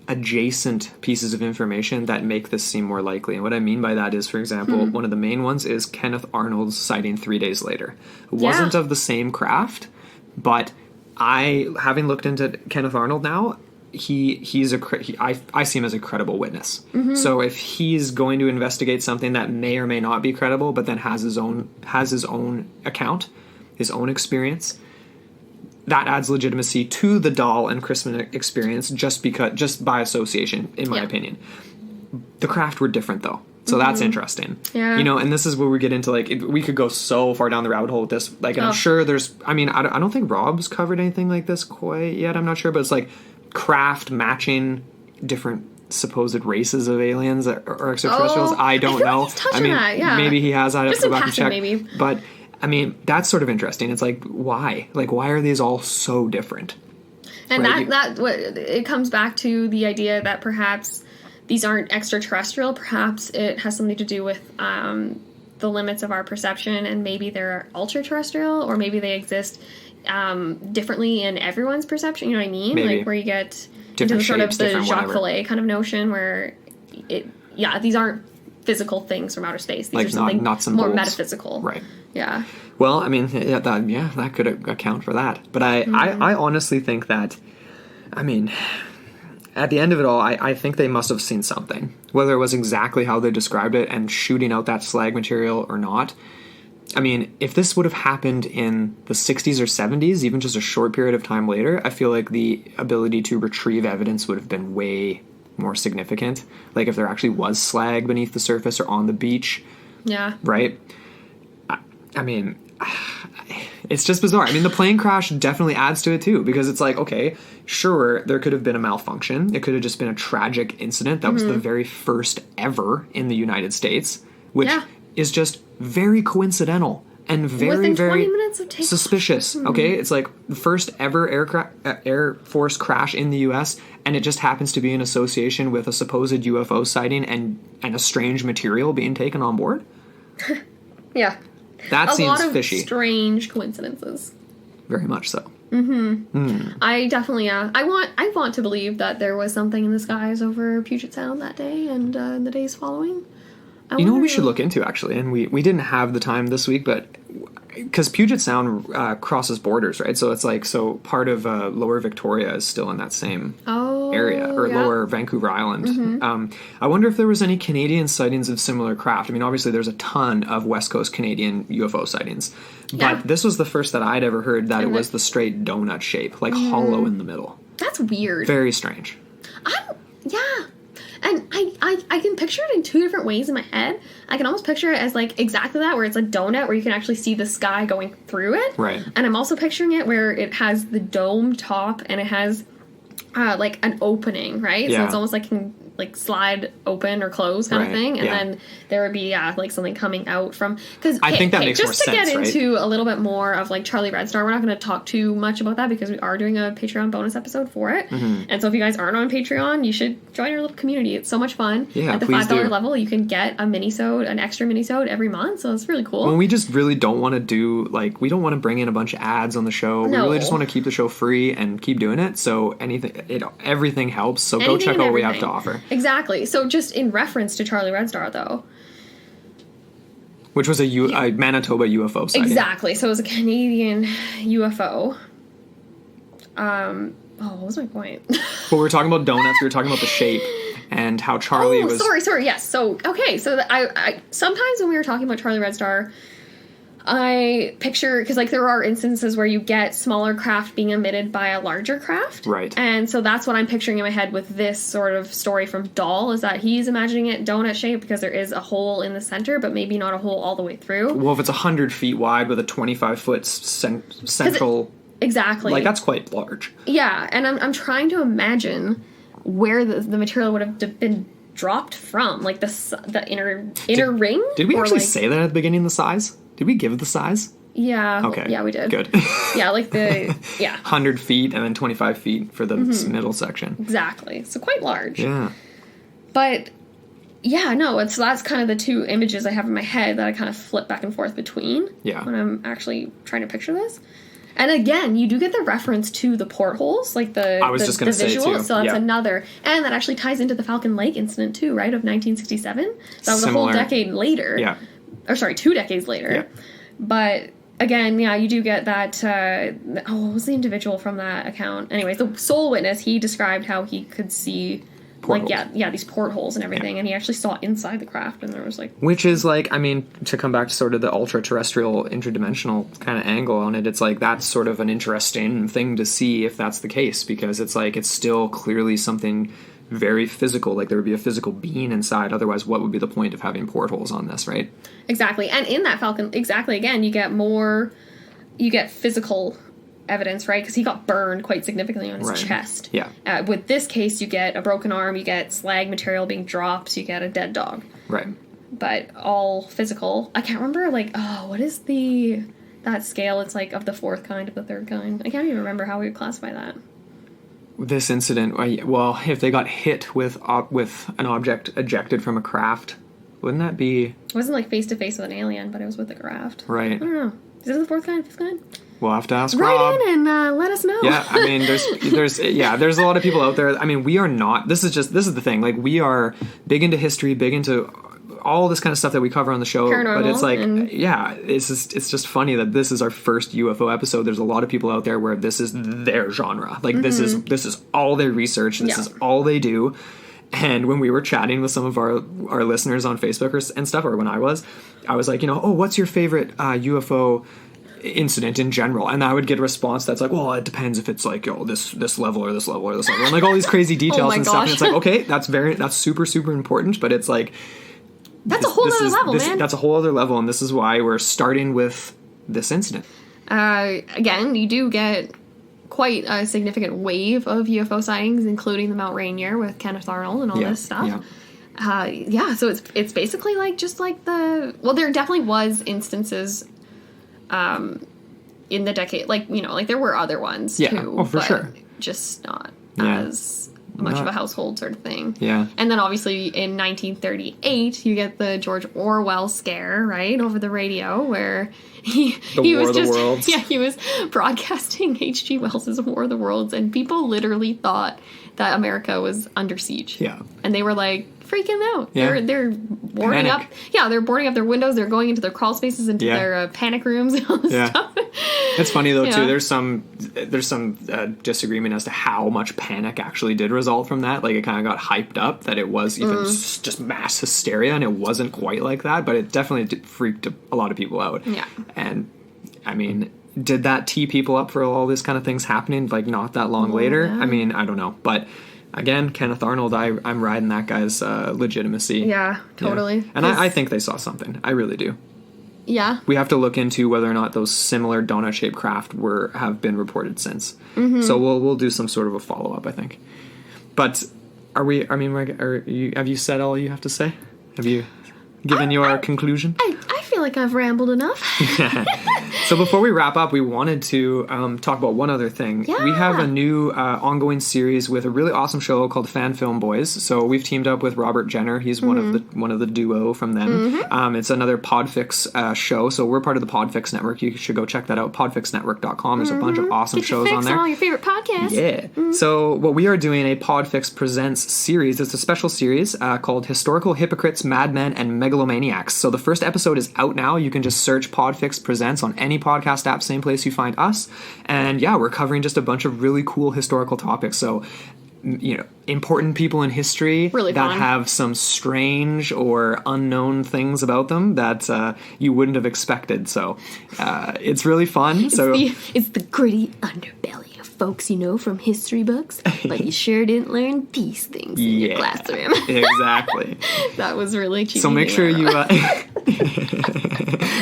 adjacent pieces of information that make this seem more likely. And what I mean by that is, for example, one of the main ones is Kenneth Arnold's sighting 3 days later. It wasn't of the same craft, but having looked into Kenneth Arnold now, I see him as a credible witness. So if he's going to investigate something that may or may not be credible, but then has his own account, his own experience, that adds legitimacy to the Dahl and Chrisman experience just by association, in my opinion. The craft were different, though. So that's interesting. Yeah. And this is where we get into, like, we could go so far down the rabbit hole with this. Like, and I'm sure I don't think Rob's covered anything like this quite yet. I'm not sure, but it's like craft matching different supposed races of aliens or extraterrestrials. I don't know. Maybe he has. I'd have to go back and check. Maybe. But I mean, that's sort of interesting. It's like, why? Like, why are these all so different? And it comes back to the idea that perhaps these aren't extraterrestrial. Perhaps it has something to do with the limits of our perception, and maybe they're ultra-terrestrial, or maybe they exist differently in everyone's perception. You know what I mean? Maybe. Like, where you get Different into sort of shapes, the different Jacques whatever. Vallée kind of notion, where these aren't physical things from outer space. These Like, are something nuts and more bolts. metaphysical. Right. Yeah. Well, I mean, that could account for that. But I honestly think that, I mean, at the end of it all, I think they must have seen something. Whether it was exactly how they described it and shooting out that slag material or not. I mean, if this would have happened in the 60s or 70s, even just a short period of time later, I feel like the ability to retrieve evidence would have been way more significant. Like, if there actually was slag beneath the surface or on the beach. Yeah. Right? I mean, it's just bizarre. I mean, the plane crash definitely adds to it too, because it's like, okay, sure, there could have been a malfunction. It could have just been a tragic incident. That was the very first ever in the United States, which is just very coincidental and very, Within 20 very minutes of takeoff. suspicious. Okay, it's like the first ever Air Force crash in the U.S., and it just happens to be in association with a supposed UFO sighting and a strange material being taken on board. Yeah. That seems a lot of fishy. strange coincidences. Very much so. I definitely, I want to believe that there was something in the skies over Puget Sound that day and in the days following. You know what we should look into, actually, and we didn't have the time this week, but because Puget Sound crosses borders, right? So it's like, so part of Lower Victoria is still in that same area, or Lower Vancouver Island. I wonder if there was any Canadian sightings of similar craft. I mean, obviously there's a ton of West Coast Canadian UFO sightings, but this was the first that I'd ever heard that it was the straight donut shape, like hollow in the middle. That's weird. Very strange. And I can picture it in two different ways in my head. I can almost picture it as, like, exactly that, where it's a donut where you can actually see the sky going through it. Right. And I'm also picturing it where it has the dome top and it has, like, an opening, right? Yeah. So it's almost like can, like, slide open or close kind of thing. And then there would be, like, something coming out from... Because I think that makes more sense, just to get right? into a little bit more of, like, Charlie Red Star, we're not going to talk too much about that because we are doing a Patreon bonus episode for it. And so if you guys aren't on Patreon, you should join our little community. It's so much fun. Yeah, at the $5 level, you can get a mini-sode, an extra mini-sode every month, so it's really cool. Well, we just really don't want to do, like, we don't want to bring in a bunch of ads on the show. We really just want to keep the show free and keep doing it. So everything helps. So go check out what we have to offer. Exactly. So just in reference to Charlie Red Star, though. Which was a Manitoba UFO sighting. Exactly. So it was a Canadian UFO. What was my point? Well, we were talking about donuts. We were talking about the shape and how Charlie was... Sorry. Yes. So, okay. So I sometimes when we were talking about Charlie Red Star, I picture... Because, like, there are instances where you get smaller craft being emitted by a larger craft. Right. And so that's what I'm picturing in my head with this sort of story from Dahl, is that he's imagining it donut shaped because there is a hole in the center, but maybe not a hole all the way through. Well, if it's 100 feet wide with a 25-foot central... Exactly. Like, that's quite large. Yeah, and I'm trying to imagine where the material would have been dropped from, like the inner ring. Did we actually say that at the beginning, the size? Did we give the size? Yeah. Okay. Yeah, we did. Good. Yeah, like 100 feet and then 25 feet for the middle section. Exactly. So quite large. Yeah. But yeah, no, that's kind of the two images I have in my head that I kind of flip back and forth between. Yeah. When I'm actually trying to picture this. And again, you do get the reference to the portholes, like the I was just going to say visual, too. so that's another. And that actually ties into the Falcon Lake incident too, right, of 1967? That was a whole decade later. Yeah. Or sorry, 2 decades later. Yeah. But again, yeah, you do get that, what was the individual from that account? Anyways, the sole witness, he described how he could see... Portholes. Like, these portholes and everything, and he actually saw inside the craft, and there was, like... Which is, like, I mean, to come back to sort of the ultra-terrestrial, interdimensional kind of angle on it, it's, like, that's sort of an interesting thing to see if that's the case, because it's, like, it's still clearly something very physical, like, there would be a physical being inside, otherwise what would be the point of having portholes on this, right? Exactly, and in that Falcon, again, you get physical evidence, right? Because he got burned quite significantly on his chest. Yeah. With this case, you get a broken arm, you get slag material being dropped, you get a dead dog. Right. But all physical. I can't remember, like, what is that scale? It's like of the fourth kind, of the third kind. I can't even remember how we would classify that. This incident, well, if they got hit with an object ejected from a craft, wouldn't that be... It wasn't like face-to-face with an alien, but it was with a craft. Right. I don't know. Is it the fourth kind, fifth kind? We'll have to ask Rob. Rob. Write in and let us know. Yeah, I mean, there's a lot of people out there. I mean, we are not. This is the thing. Like, we are big into history, big into all this kind of stuff that we cover on the show. Paranormal, but it's like, it's just funny that this is our first UFO episode. There's a lot of people out there where this is their genre. Like, this is all their research. This is all they do. And when we were chatting with some of our listeners on Facebook and stuff, or when I was like, what's your favorite UFO incident in general? And I would get a response that's like, well, it depends if it's like, this level or this level or this level, and like all these crazy details and stuff. And it's like, okay, that's super, super important, but it's like, that's a whole other level, man. That's a whole other level, and this is why we're starting with this incident. Again, you do get quite a significant wave of UFO sightings, including the Mount Rainier with Kenneth Arnold and all this stuff. So it's basically like just like there definitely was instances in the decade, like, like there were other ones too, for sure, just not as much of a household sort of thing. Yeah. And then obviously in 1938 you get the George Orwell scare, right, over the radio, where he was broadcasting H.G. Wells's War of the Worlds, and people literally thought that America was under siege. Yeah. And they were like, freaking out. Yeah. They're boarding Panic. up. Yeah, they're boarding up their windows. They're going into their crawl spaces, into their panic rooms and all this stuff. It's funny though Yeah. too. There's some disagreement as to how much panic actually did result from that. Like it kind of got hyped up that it was even just mass hysteria, and it wasn't quite like that. But it definitely freaked a lot of people out. Yeah. And I mean, did that tee people up for all this kind of things happening? Like not that long later. yeah. I mean, I don't know, but. Again, Kenneth Arnold, I'm riding that guy's legitimacy. Yeah, totally. Yeah. And I think they saw something. I really do. Yeah. We have to look into whether or not those similar donut-shaped craft have been reported since. Mm-hmm. So we'll do some sort of a follow-up, I think. But have you said all you have to say? Have you given your conclusion? I feel like I've rambled enough. So before we wrap up, we wanted to talk about one other thing. Yeah. We have a new ongoing series with a really awesome show called Fan Film Boys. So we've teamed up with Robert Jenner. He's one of the duo from them. It's another Podfix show. So we're part of the Podfix network. You should go check that out. Podfixnetwork.com. There's a bunch of awesome Get your shows fix on there. all your favorite podcasts. Yeah. So what we are doing, a Podfix Presents series. It's a special series called Historical Hypocrites, Madmen, and Megalomaniacs. So the first episode is out now. You can just search Podfix Presents on any podcast app, same place you find us. And yeah, we're covering just a bunch of really cool historical topics. So, important people in history Really that fun. have some strange or unknown things about them that you wouldn't have expected. So it's really fun. It's the gritty underbelly of folks you know from history books, but you sure didn't learn these things in your classroom. Exactly. That was really cheesy. So make sure you...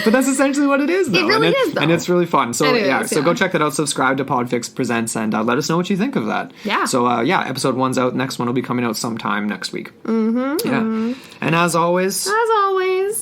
But that's essentially what it is, though. It really is, though. And it's really fun. So, It is, so yeah. go check that out. Subscribe to Podfix Presents and let us know what you think of that. Yeah. So, episode 1's out. Next one will be coming out sometime next week. Mm-hmm. Yeah. And as always...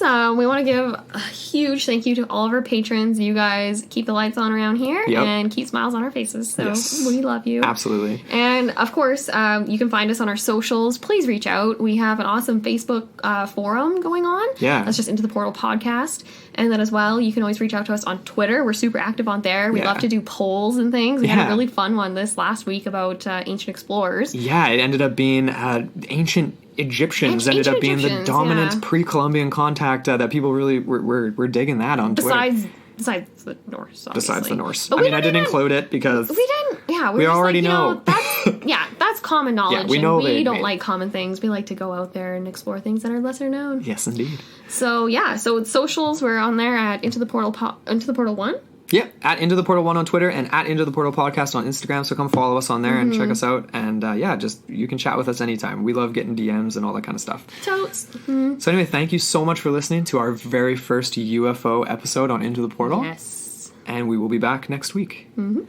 We want to give a huge thank you to all of our patrons. You guys keep the lights on around here and keep smiles on our faces. So Yes. we love you. Absolutely. And of course, you can find us on our socials. Please reach out. We have an awesome Facebook forum going on. Yeah. That's just Into the Portal Podcast. And then as well, you can always reach out to us on Twitter. We're super active on there. We Yeah. love to do polls and things. We had Yeah. a really fun one this last week about ancient explorers. Yeah, it ended up being ancient Egyptians ended up being the Egyptians, dominant yeah. pre-Columbian contact that people really were digging that on Twitter. Besides the Norse, obviously. Besides the Norse. But I mean, I didn't include it because... We didn't. Yeah, we We were just already like, know. That's common knowledge. we know and we they- don't like common things. We like to go out there and explore things that are lesser known. Yes, indeed. So with socials, we're on there at Into the Portal 1. Yeah, at Into the Portal 1 on Twitter and at Into the Portal Podcast on Instagram. So come follow us on there and check us out. And just you can chat with us anytime. We love getting DMs and all that kind of stuff. Totes. So anyway, thank you so much for listening to our very first UFO episode on Into the Portal. Yes. And we will be back next week. Mm-hmm.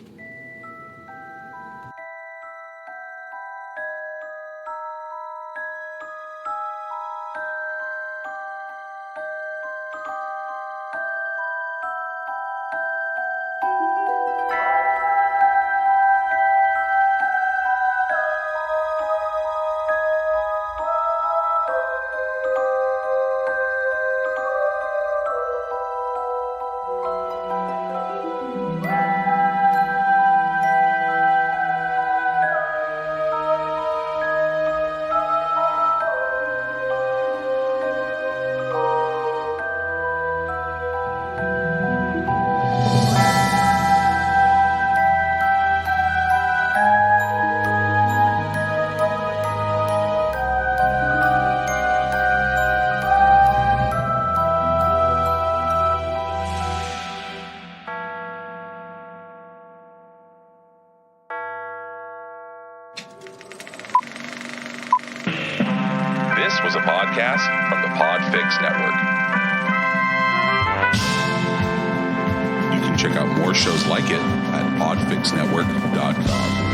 This was a podcast from the Podfix Network. You can check out more shows like it at podfixnetwork.com.